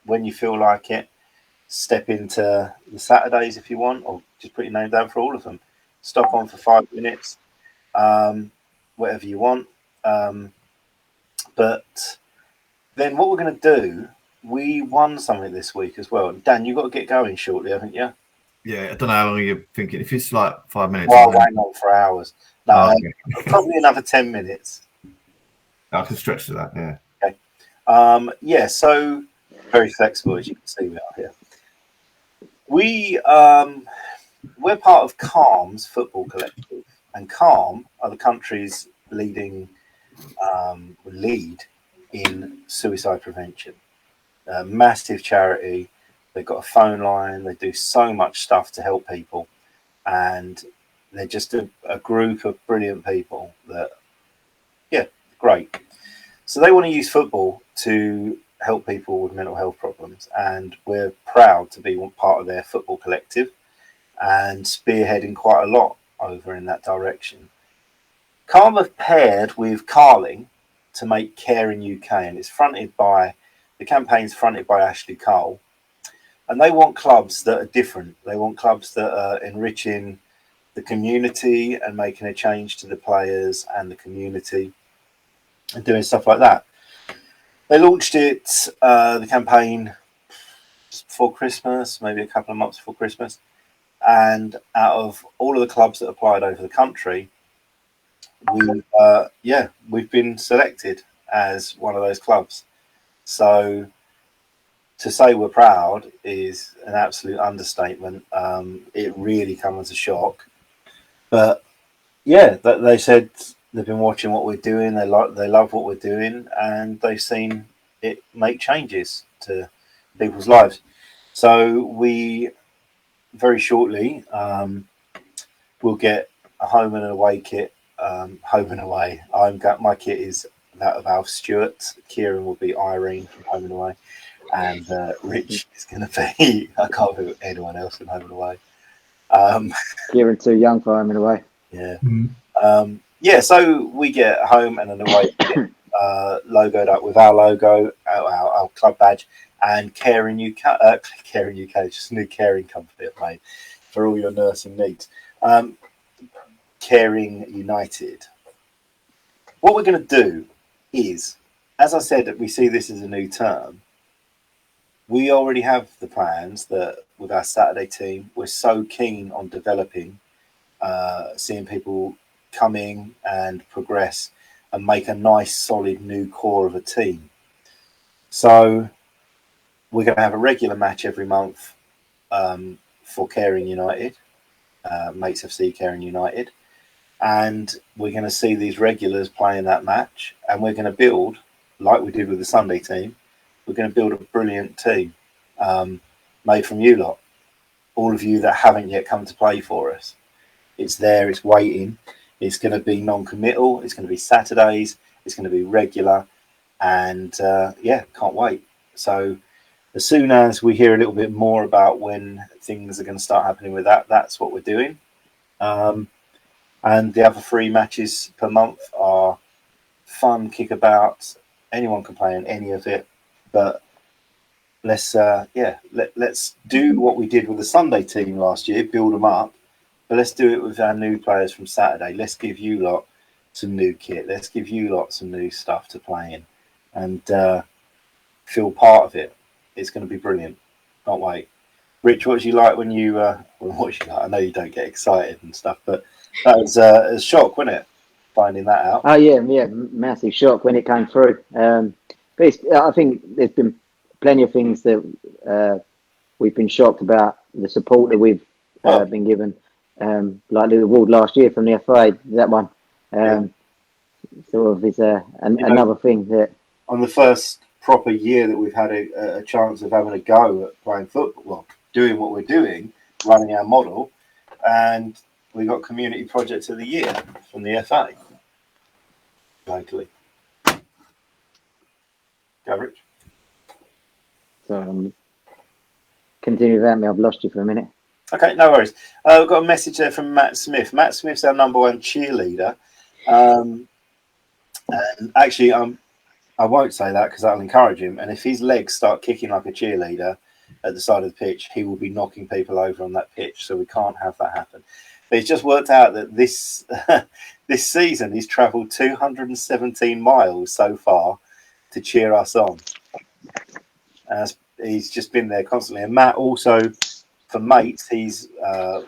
when you feel like it, step into the Saturdays if you want, or just put your name down for all of them. Stop on for 5 minutes, whatever you want. But then what we're going to do, we won something this week as well. Dan, you've got to get going shortly, haven't you? Yeah, I don't know how long you're thinking. If it's like 5 minutes. Well, hang on for hours. No, probably another 10 minutes. I can stretch to that, yeah. Okay. So very flexible, as you can see we are here. We we're part of CALM's football collective, and CALM are the country's lead in suicide prevention. Massive charity. They've got a phone line. They do so much stuff to help people, and they're just a group of brilliant people that, yeah, great. So they want to use football to help people with mental health problems, and we're proud to be one part of their football collective and spearheading quite a lot over in that direction. Calm have paired with Carling to make Care in UK, and the campaign's fronted by Ashley Cole, and they want clubs that are different. They want clubs that are enriching the community and making a change to the players and the community and doing stuff like that. They launched the campaign just before Christmas, maybe a couple of months before Christmas. And out of all of the clubs that applied over the country, we've been selected as one of those clubs. So to say we're proud is an absolute understatement. It really comes as a shock. But yeah, they said they've been watching what we're doing. They love what we're doing, and they've seen it make changes to people's lives. So we very shortly we'll get a home and away kit. Home and away. My kit is that of Alf Stewart. Kieran will be Irene from Home and Away, and Rich is going to be I can't think of anyone else from Home and Away. Kieran too young for Home and Away. Yeah. So we get home and an away kit, logoed up with our logo, our club badge, and Care in UK. Care in UK, just a new caring company I've made for all your nursing needs. Caring United. What we're going to do is, as I said, we see this as a new term. We already have the plans that with our Saturday team, we're so keen on developing, seeing people come in and progress and make a nice solid new core of a team. So we're going to have a regular match every month for Caring United, Mates FC Caring United, and we're going to see these regulars playing that match, and we're going to build, like we did with the Sunday team, we're going to build a brilliant team made from you lot, all of you that haven't yet come to play for us. It's there, it's waiting. It's going to be non-committal. It's going to be Saturdays. It's going to be regular. And can't wait. So as soon as we hear a little bit more about when things are going to start happening with that, that's what we're doing. And the other 3 matches per month are fun, kickabout. Anyone can play in any of it. But let's do what we did with the Sunday team last year, build them up. But let's do it with our new players from Saturday. Let's give you lot some new kit. Let's give you lot some new stuff to play in and feel part of it. It's going to be brilliant. Can't wait. Rich, what did you like when you what did you like? I know you don't get excited and stuff, but that was a shock, wasn't it? Finding that out. Oh yeah, massive shock when it came through. But I think there's been plenty of things that we've been shocked about, the support that we've been given. Like the award last year from the FA, that one sort of is another thing that on the first proper year that we've had a chance of having a go at playing football, well, doing what we're doing, running our model, and we got Community Project of the Year from the FA locally. Go, Rich. So continue without me. I've lost you for a minute. Okay, no worries. We've got a message there from Matt Smith. Matt Smith's our #1 cheerleader. And actually, I won't say that because that'll encourage him. And if his legs start kicking like a cheerleader at the side of the pitch, he will be knocking people over on that pitch. So we can't have that happen. But it's just worked out that this season he's travelled 217 miles so far to cheer us on. He's just been there constantly. And Matt also, for Mates, he's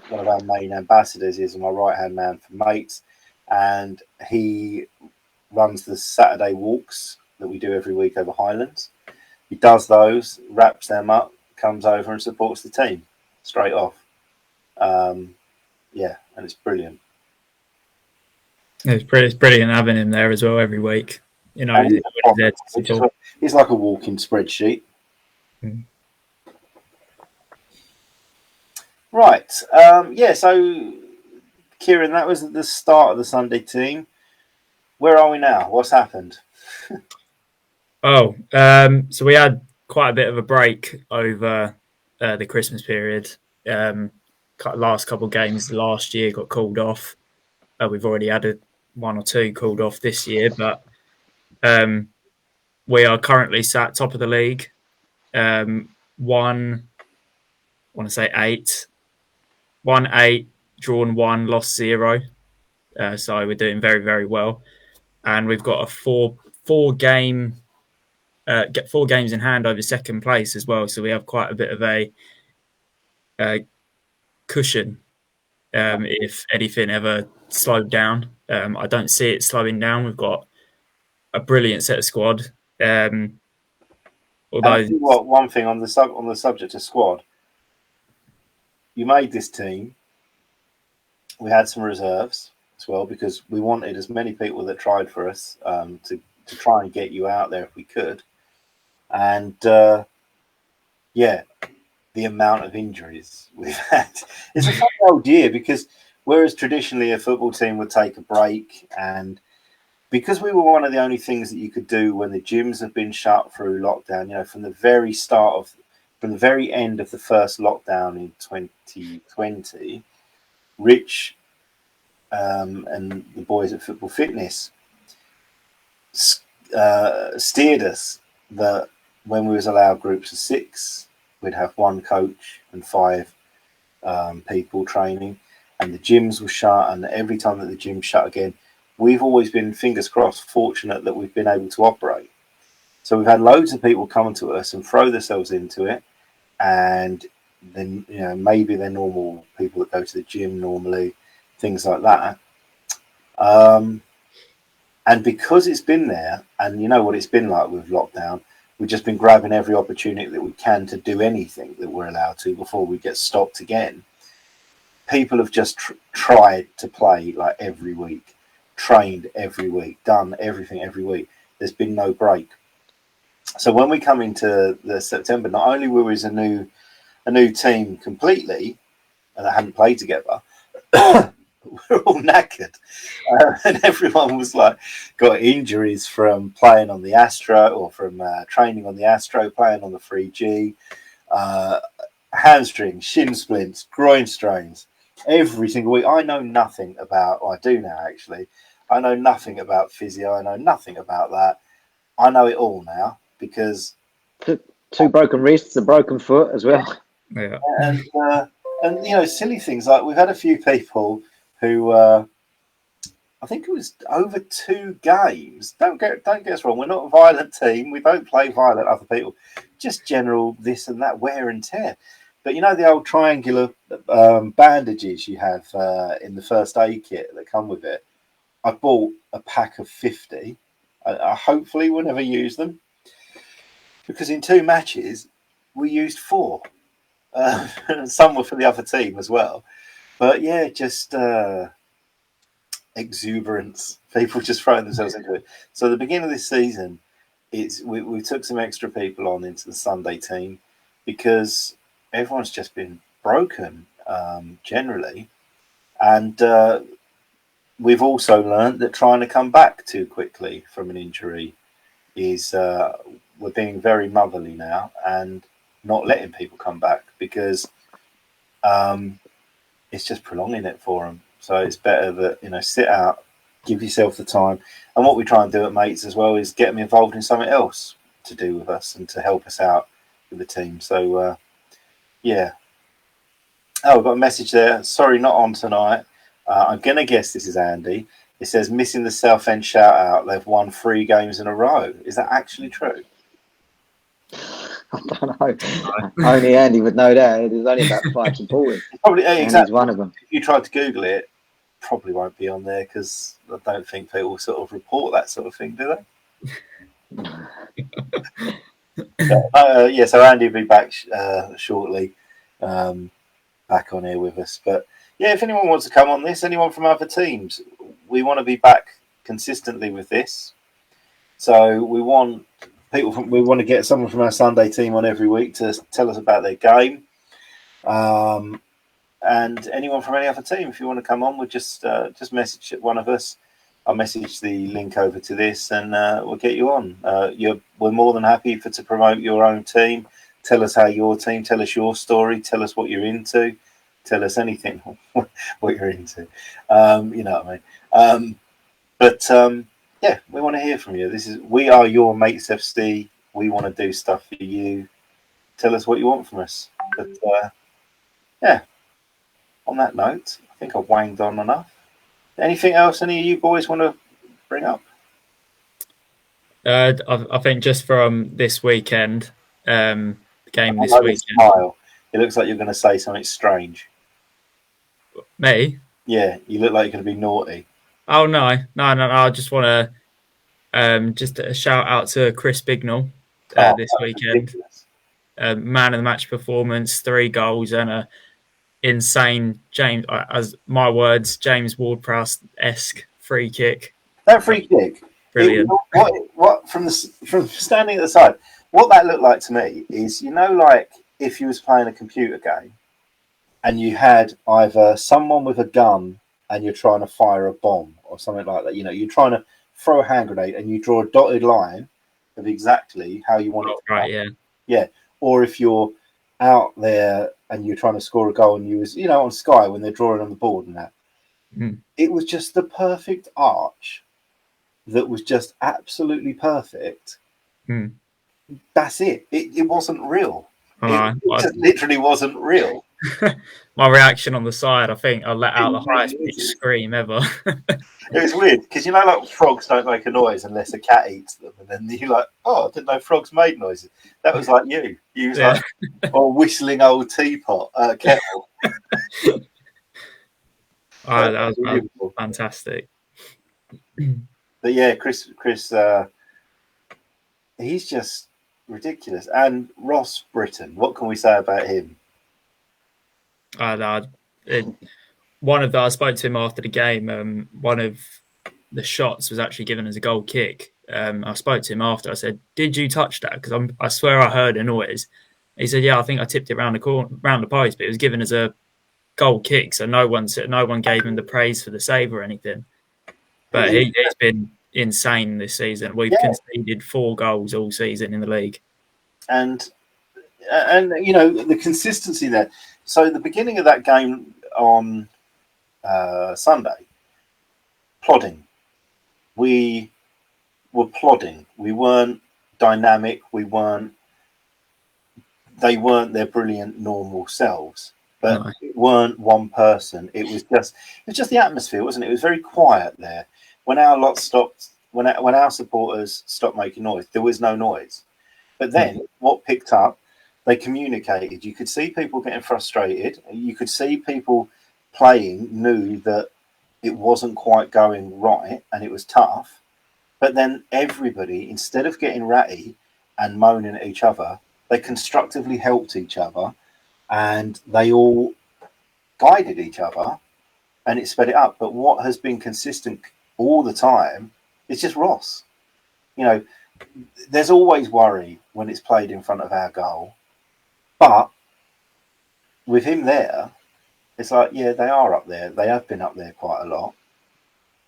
one of our main ambassadors. He's my right-hand man for Mates. And he runs the Saturday walks that we do every week over Highlands. He does those, wraps them up, comes over and supports the team straight off. Yeah, and it's brilliant. It's brilliant having him there as well every week. You know, And he's there to talk. he's like a walking spreadsheet. Mm. Right. Yeah, so Kieran, that was the start of the Sunday team. Where are we now? What's happened? Oh, so we had quite a bit of a break over the Christmas period. Last couple of games last year got called off. We've already had one or two called off this year, but we are currently sat top of the league. One, I want to say 8, 1-8, drawn 1, lost 0. So we're doing very, very well, and we've got a four games in hand over second place as well. So we have quite a bit of a cushion if anything ever slowed down. I don't see it slowing down. We've got a brilliant set of squad. Although, one thing on the subject of squad, you made this team. We had some reserves as well because we wanted as many people that tried for us to try and get you out there if we could. And yeah, the amount of injuries we've had. It's a funny old year because whereas traditionally a football team would take a break, and because we were one of the only things that you could do when the gyms have been shut through lockdown, you know, from the very end of the first lockdown in 2020, Rich and the boys at Football Fitness steered us that when we was allowed groups of 6, we'd have 1 coach and 5 people training, and the gyms were shut. And every time that the gym shut again, we've always been, fingers crossed, fortunate that we've been able to operate. So we've had loads of people coming to us and throw themselves into it, and then, you know, maybe they're normal people that go to the gym normally, things like that. And because it's been there, and you know what it's been like with lockdown, we've just been grabbing every opportunity that we can to do anything that we're allowed to before we get stopped again. People have just tried to play like every week, trained every week, done everything every week. There's been no break. So when we come into the September, not only were we as a new team completely, and I hadn't played together, we're all knackered, and everyone was like got injuries from playing on the Astro or from training on the Astro, playing on the 3G, hamstrings, shin splints, groin strains, every single week. I know nothing about, or I do now actually, I know nothing about physio, I know nothing about that. I know it all now because 2 broken wrists, a broken foot as well. yeah. And you know, silly things like we've had a few people who I think it was over 2 games. Don't get us wrong. We're not a violent team. We don't play violent other people. Just general this and that wear and tear. But you know the old triangular bandages you have in the first aid kit that come with it. I bought a pack of 50. I hopefully will never use them because in 2 matches we used 4. Some were for the other team as well. But yeah, just exuberance. People just throwing themselves into it. So the beginning of this season, we took some extra people on into the Sunday team because everyone's just been broken generally. And we've also learned that trying to come back too quickly from an injury is we're being very motherly now and not letting people come back because it's just prolonging it for them. So it's better that, you know, sit out, give yourself the time. And what we try and do at Mates as well is get them involved in something else to do with us and to help us out with the team. So yeah. Oh, I've got a message there. Sorry, not on tonight. I'm going to guess this is Andy. It says missing the Southend shout out. They've won 3 games in a row. Is that actually true? I don't know. Only Andy would know that. There's only about 5 supporters. Probably exactly. One of them. If you tried to Google it, probably won't be on there because I don't think people sort of report that sort of thing, do they? Yeah, so Andy will be back shortly. back on here with us. But yeah, if anyone wants to come on this, anyone from other teams, we want to be back consistently with this. So we want we want to get someone from our Sunday team on every week to tell us about their game. And anyone from any other team, if you want to come on, we'll just message one of us. I'll message the link over to this, and we'll get you on. We're more than happy to promote your own team. Tell us how your team. Tell us your story. Tell us what you're into. Tell us anything what you're into. You know what I mean. Yeah, we want to hear from you. We are your Mates FC. We want to do stuff for you. Tell us what you want from us. But yeah. On that note, I think I've wanged on enough. Anything else any of you boys want to bring up? I think just from this weekend, game this weekend. Smile. It looks like you're going to say something strange. Me? Yeah, you look like you're going to be naughty. Oh no! I just want to just a shout out to Chris Bignell this weekend. Man of the match performance, 3 goals and a insane James, as my words, James Ward-Prowse-esque free kick. That free kick, brilliant. What from standing at the side, what that looked like to me is, like if you was playing a computer game and you had either someone with a gun and you're trying to fire a bomb or something like that. You're trying to throw a hand grenade and you draw a dotted line of exactly how you want it to right, yeah. Or if you're out there and you're trying to score a goal and you was, on Sky when they're drawing on the board and that. It was just the perfect arch that was just absolutely perfect. That's it. It wasn't real. It just literally wasn't real. My reaction on the side, I think I let out the highest pitched scream ever. It was weird because like frogs don't make a noise unless a cat eats them, and then you're like, "Oh, I didn't know frogs made noises." That was like you. You was like, "Oh, whistling old teapot, kettle." That was fantastic. But yeah, Chris, he's just ridiculous. And Ross Britton, what can we say about him? I spoke to him after the game. One of the shots was actually given as a goal kick. I spoke to him after. I said, "Did you touch that?" Because I swear I heard a noise. He said, "Yeah, I think I tipped it round the post, but it was given as a goal kick, so no one gave him the praise for the save or anything." But he's been insane this season. We've conceded 4 goals all season in the league, and the consistency there. So the beginning of that game on Sunday, plodding. We were plodding. We weren't dynamic. They weren't their brilliant normal selves. But it weren't one person. It was just the atmosphere, wasn't it? It was very quiet there. When our lot stopped, when our supporters stopped making noise, there was no noise. But then what picked up, they communicated. You could see people getting frustrated. You could see people playing knew that it wasn't quite going right and it was tough. But then everybody, instead of getting ratty and moaning at each other, they constructively helped each other and they all guided each other and it sped it up. But what has been consistent all the time is just Ross. There's always worry when it's played in front of our goal. But with him there, it's like, yeah, they are up there. They have been up there quite a lot.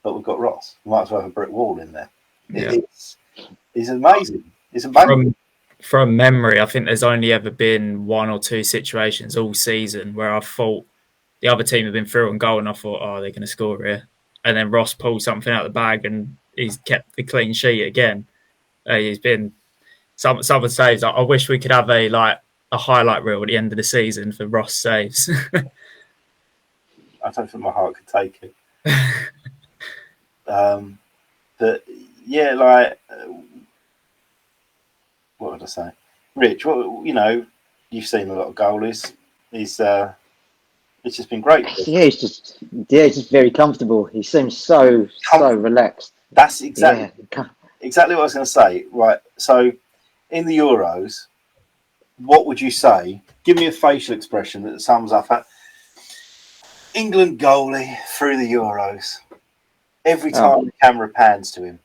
But we've got Ross. We might as well have a brick wall in there. Yeah. It's amazing. It's amazing. From memory, I think there's only ever been 1 or 2 situations all season where I thought the other team had been through and goal, and I thought, oh, they're going to score here. And then Ross pulled something out of the bag and he's kept the clean sheet again. He's been some of the saves. I wish we could have a highlight reel at the end of the season for Ross saves. I don't think my heart could take it. But yeah, what would I say? Rich, you've seen a lot of goalies. It's just been great. Yeah, he's just very comfortable. He seems so relaxed. That's exactly what I was going to say. Right. So in the Euros, what would you say? Give me a facial expression that sums up England goalie through the Euros. Every Oh. time the camera pans to him,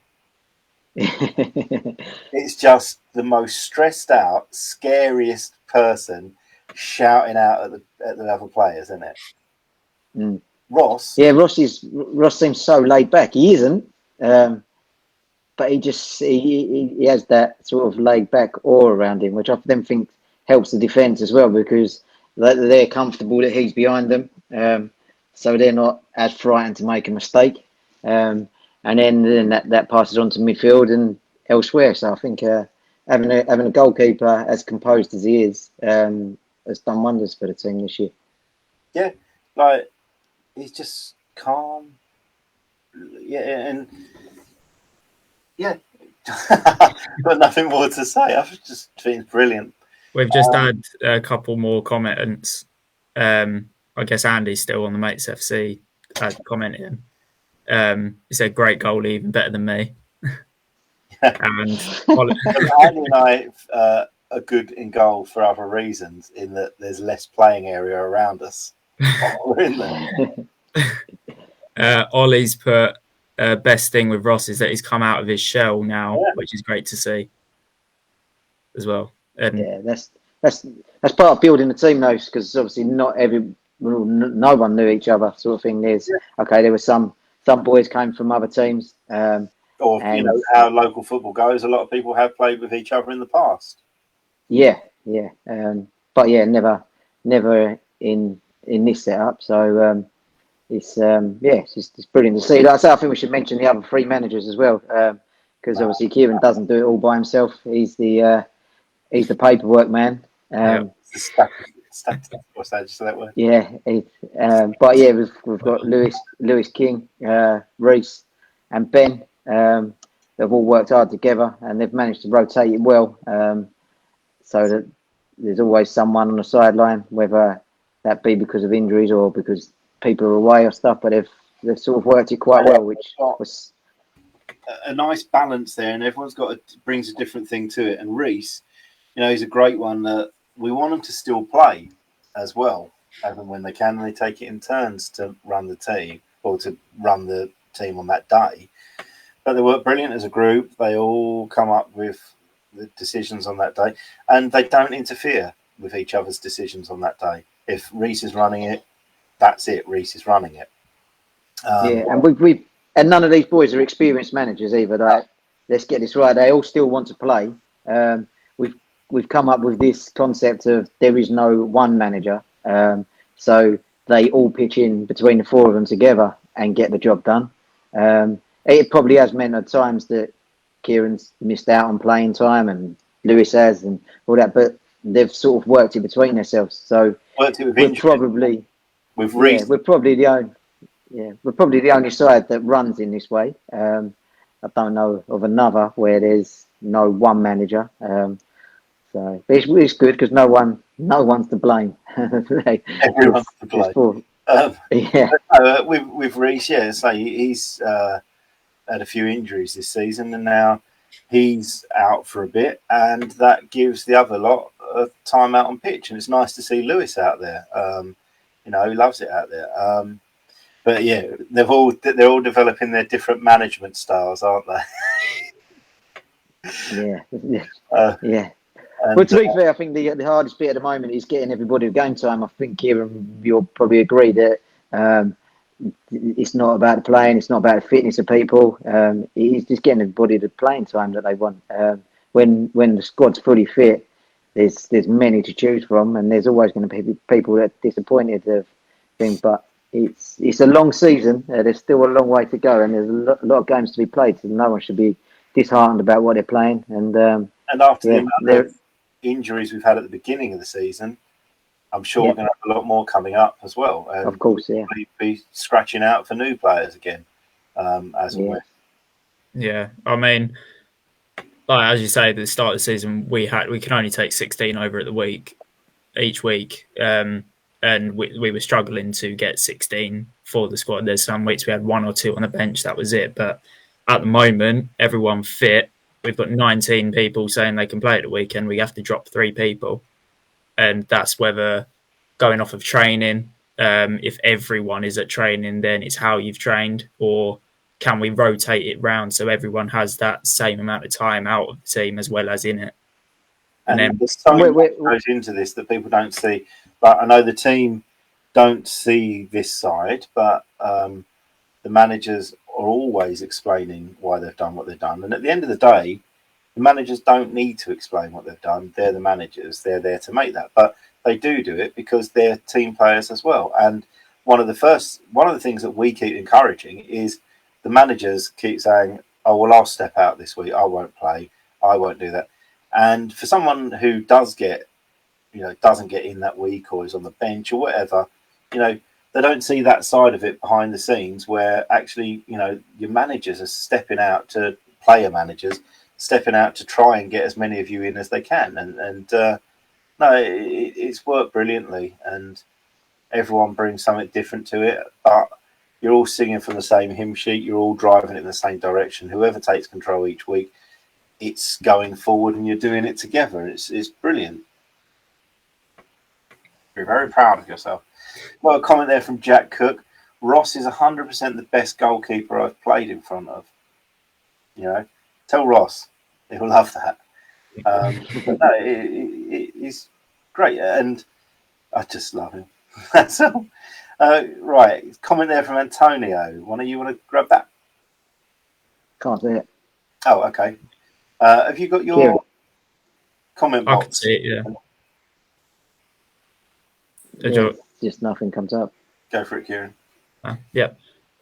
it's just the most stressed out, scariest person shouting out at the other players, isn't it? Mm. Ross. Yeah, Ross seems so laid back. He isn't, but he has that sort of laid back aura around him, which I then think helps the defence as well, because they're comfortable that he's behind them, so they're not as frightened to make a mistake. And then that passes on to midfield and elsewhere. So I think having a goalkeeper as composed as he is has done wonders for the team this year. Yeah, like he's just calm. Yeah, and yeah, got nothing more to say. I've just been brilliant. We've just had a couple more comments. I guess Andy's still on the Mates FC commenting. He said, "Great goalie, even better than me." And Andy and I are good in goal for other reasons, in that there's less playing area around us. We're in there. Ollie's put best thing with Ross is that he's come out of his shell now, which is great to see as well. And yeah, that's part of building the team, though, because obviously no one knew each other, sort of thing. There were some boys came from other teams, or you know how local football goes. A lot of people have played with each other in the past. Yeah, but yeah, never in this setup. So it's brilliant to see. Like I say, I think we should mention the other three managers as well, because obviously Kieran doesn't do it all by himself. He's the paperwork man. What's that? Just that word? Yeah, but yeah, we've got Lewis King, Reese, and Ben. They've all worked hard together, and they've managed to rotate it well, so that there's always someone on the sideline, whether that be because of injuries or because people are away or stuff. But they've sort of worked it quite well, which was a nice balance there, and everyone's brings a different thing to it. And Reese, you know, he's a great one that we want them to still play as well, as and when they can, and they take it in turns to run the team or to run the team on that day. But they work brilliant as a group. They all come up with the decisions on that day, and they don't interfere with each other's decisions on that day. If Reese is running it, that's it. Reese is running it. And none of these boys are experienced managers either. Let's get this right. They all still want to play. We've come up with this concept of there is no one manager, so they all pitch in between the four of them together and get the job done. It probably has meant at times that Kieran's missed out on playing time and Lewis has and all that, but they've sort of worked it between themselves. So we're probably the only side that runs in this way. I don't know of another where there's no one manager. So it's good because no one's to blame. Everyone's to blame. With Reece, he's had a few injuries this season, and now he's out for a bit, and that gives the other lot of time out on pitch. And it's nice to see Lewis out there. He loves it out there. But yeah, they're all developing their different management styles, aren't they? Yeah. But to be fair, I think the hardest bit at the moment is getting everybody to game time. I think, Kieran, you'll probably agree that it's not about the playing, it's not about the fitness of people. It's just getting everybody the playing time that they want. When the squad's fully fit, there's many to choose from, and there's always going to be people that are disappointed of things. But it's a long season. There's still a long way to go, and there's a lot of games to be played. So no one should be disheartened about what they're playing. And after the amount of injuries we've had at the beginning of the season, I'm sure we're going to have a lot more coming up as well. And of course, be scratching out for new players again, as and when. Yeah, I mean, like as you say, at the start of the season, we can only take 16 over at the week each week, and we were struggling to get 16 for the squad. There's some weeks we had one or two on the bench, that was it. But at the moment, everyone fit. We've got 19 people saying they can play at the weekend. We have to drop 3 people. And that's whether going off of training, if everyone is at training, then it's how you've trained, or can we rotate it round so everyone has that same amount of time out of the team as well as in it? And then there's so much goes into this that people don't see. But I know the team don't see this side, but the managers are always explaining why they've done what they've done. And at the end of the day, the managers don't need to explain what they've done. They're the managers. They're there to make that. But they do it because they're team players as well. And one of the things that we keep encouraging is the managers keep saying, "Oh, well, I'll step out this week. I won't play. I won't do that." And for someone who doesn't get in that week or is on the bench or whatever, they don't see that side of it behind the scenes where actually, your managers are stepping out to player managers, stepping out to try and get as many of you in as they can. And no, it's worked brilliantly, and everyone brings something different to it. But you're all singing from the same hymn sheet. You're all driving it in the same direction. Whoever takes control each week, it's going forward, and you're doing it together. It's brilliant. You're very proud of yourself. Well, a comment there from Jack Cook. Ross is 100% the best goalkeeper I've played in front of. Tell Ross. He'll love that. But no, he's great, and I just love him. That's all. Right, comment there from Antonio. One of you want to grab that? Can't see it. Oh, okay. Have you got your comment box? I can see it, yeah. Just nothing comes up. Go for it, Kieran.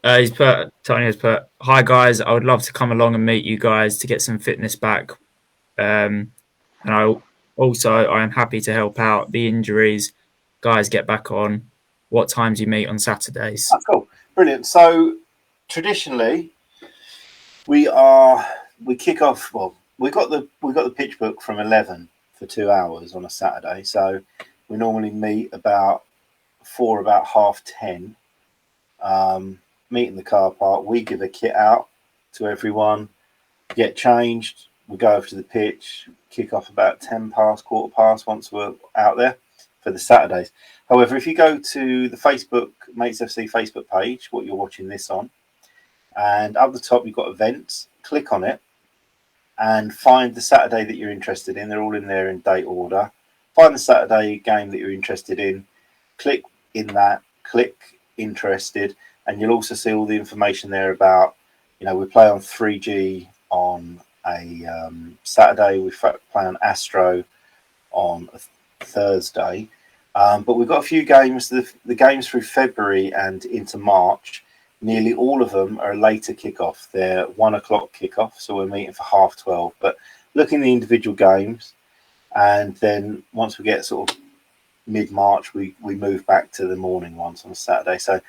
Tony's put, "Hi guys, I would love to come along and meet you guys to get some fitness back. And I am happy to help out. The injuries, guys, get back on. What times you meet on Saturdays?" That's cool. Brilliant. So traditionally we kick off, well, we got the pitch book from 11 for 2 hours on a Saturday. So we normally meet about 10:30. Meet in the car park. We give a kit out to everyone, get changed. We go over to the pitch, kick off about 10 past, quarter past once we're out there for the Saturdays. However, if you go to the Facebook, Mates FC Facebook page, what you're watching this on, and up the top you've got events, click on it and find the Saturday that you're interested in. They're all in there in date order. Find the Saturday game that you're interested in, click in that, click interested, and you'll also see all the information there about, we play on 3G on a Saturday, we play on Astro on a Thursday, but we've got a few games, the games through February and into March, nearly all of them are a later kickoff. They're 1 o'clock kickoff, so we're meeting for 12:30, but look in the individual games, and then once we get sort of mid-March, we move back to the morning ones on a Saturday. So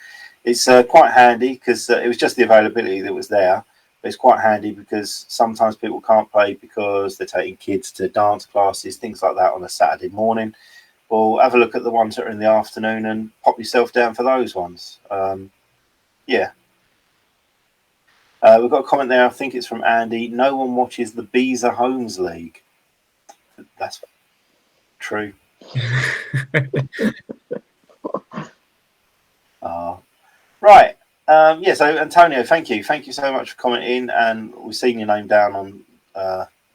it's quite handy because it was just the availability that was there. But it's quite handy because sometimes people can't play because they're taking kids to dance classes, things like that on a Saturday morning. Well, have a look at the ones that are in the afternoon and pop yourself down for those ones. We've got a comment there. I think it's from Andy. No one watches the Beezer Homes League. That's true. Right. So Antonio, thank you so much for commenting, and we've seen your name down on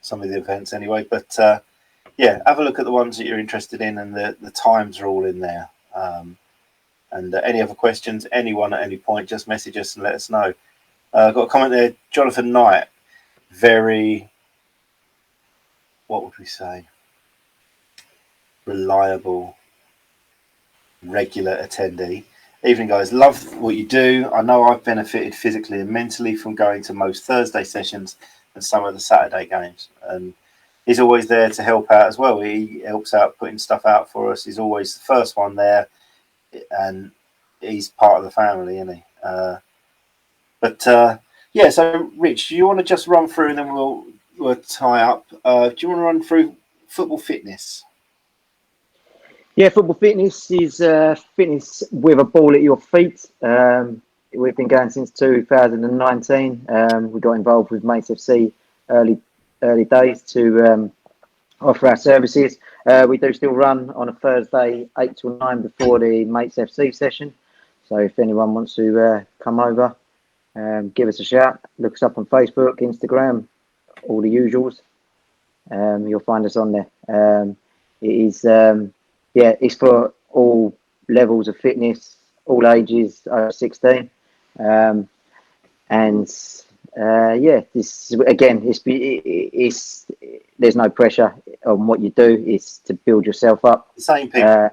some of the events anyway, but have a look at the ones that you're interested in, and the times are all in there. And any other questions, anyone at any point, just message us and let us know. I've got a comment there, Jonathan Knight, very, what would we say, reliable, regular attendee. Evening, guys. Love what you do. I know I've benefited physically and mentally from going to most Thursday sessions and some of the Saturday games. And he's always there to help out as well. He helps out putting stuff out for us. He's always the first one there, and he's part of the family, isn't he? So Rich, do you want to just run through and then we'll tie up? Do you want to run through football fitness? Yeah, football fitness is fitness with a ball at your feet. We've been going since 2019. We got involved with Mates FC early days to offer our services. We do still run on a Thursday, 8 till 9 before the Mates FC session. So if anyone wants to come over, give us a shout. Look us up on Facebook, Instagram, all the usuals. You'll find us on there. It is, it's for all levels of fitness, all ages over 16. This again, it's there's no pressure on what you do. It's to build yourself up. The same people,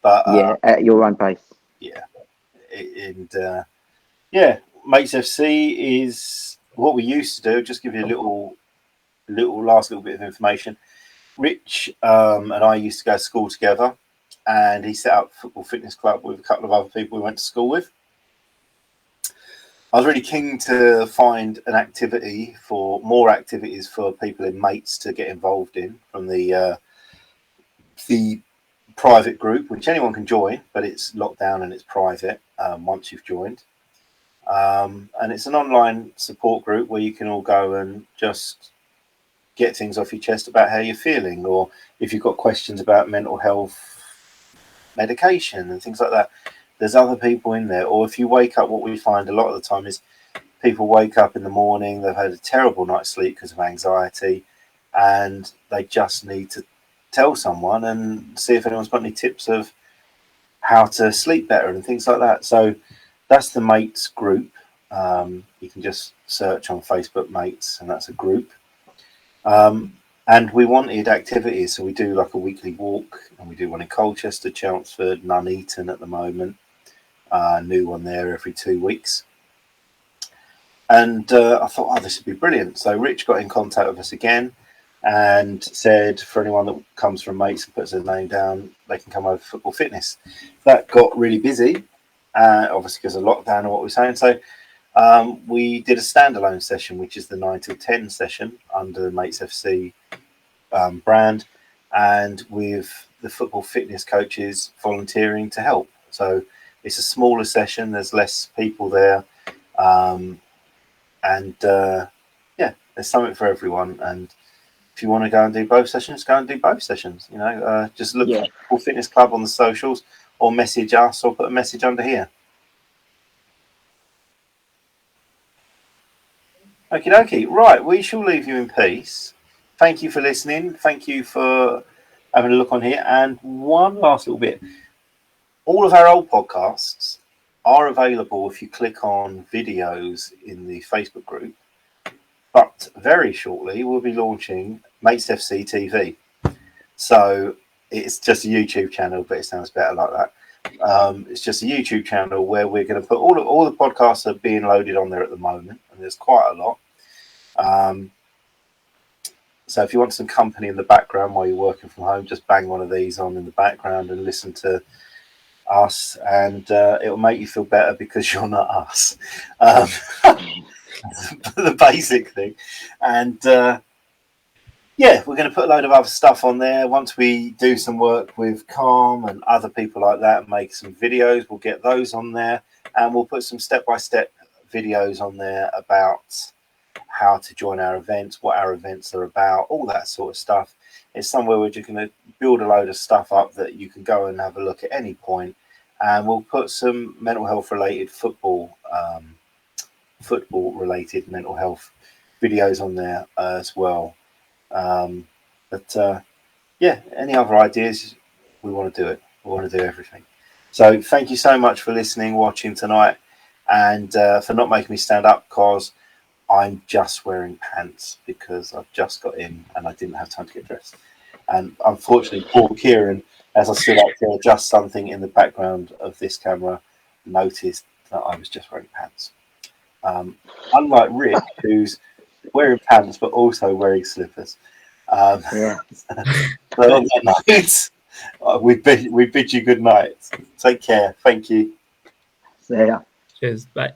but at your own pace. Yeah, and Mates FC is what we used to do. Just give you a little bit of information. Rich and I used to go to school together, and he set up a football fitness club with a couple of other people we went to school with. I was really keen to find more activities for people in Mates to get involved in from the private group, which anyone can join, but it's locked down and it's private once you've joined. And it's an online support group where you can all go and just get things off your chest about how you're feeling, or if you've got questions about mental health, medication and things like that. There's other people in there. Or if you wake up, what we find a lot of the time is people wake up in the morning, they've had a terrible night's sleep because of anxiety, and they just need to tell someone and see if anyone's got any tips of how to sleep better and things like that. So that's the Mates group. You can just search on Facebook Mates, and that's a group. And we wanted activities, so we do like a weekly walk, and we do one in Colchester, Chelmsford, Nuneaton at the moment. New one there every 2 weeks. And I thought, this would be brilliant. So Rich got in contact with us again and said for anyone that comes from Mates and puts their name down, they can come over for football fitness. That got really busy, obviously because of lockdown and what we were saying. So we did a standalone session, which is the 9 till 10 session under the Mates FC brand, and with the football fitness coaches volunteering to help. So it's a smaller session, there's less people there, there's something for everyone. And if you want to go and do both sessions, go and do both sessions. Just look for Football Fitness Club on the socials, or message us, or put a message under here. Okie dokie. Right, we shall leave you in peace. Thank you for listening. Thank you for having a look on here. And one last little bit. All of our old podcasts are available if you click on videos in the Facebook group. But very shortly, we'll be launching Mates FC TV. So it's just a YouTube channel, but it sounds better like that. It's just a YouTube channel where we're going to put all the podcasts are being loaded on there at the moment, and there's quite a lot. So if you want some company in the background while you're working from home, just bang one of these on in the background and listen to us, and it'll make you feel better because you're not us. The basic thing. And we're going to put a load of other stuff on there. Once we do some work with Calm and other people like that and make some videos, we'll get those on there, and we'll put some step-by-step videos on there about how to join our events, what our events are about, all that sort of stuff. It's somewhere where you're going to build a load of stuff up that you can go and have a look at any point, and we'll put some mental health related football related mental health videos on there as well. Any other ideas, we want to do it. We want to do everything. So thank you so much for listening, watching tonight, and for not making me stand up, because I'm just wearing pants because I've just got in and I didn't have time to get dressed. And unfortunately, poor Kieran, as I stood up to adjust something in the background of this camera, noticed that I was just wearing pants. Unlike Rich, who's wearing pants but also wearing slippers. So on that note, we bid you good night. Take care. Thank you. See ya. Cheers. Bye.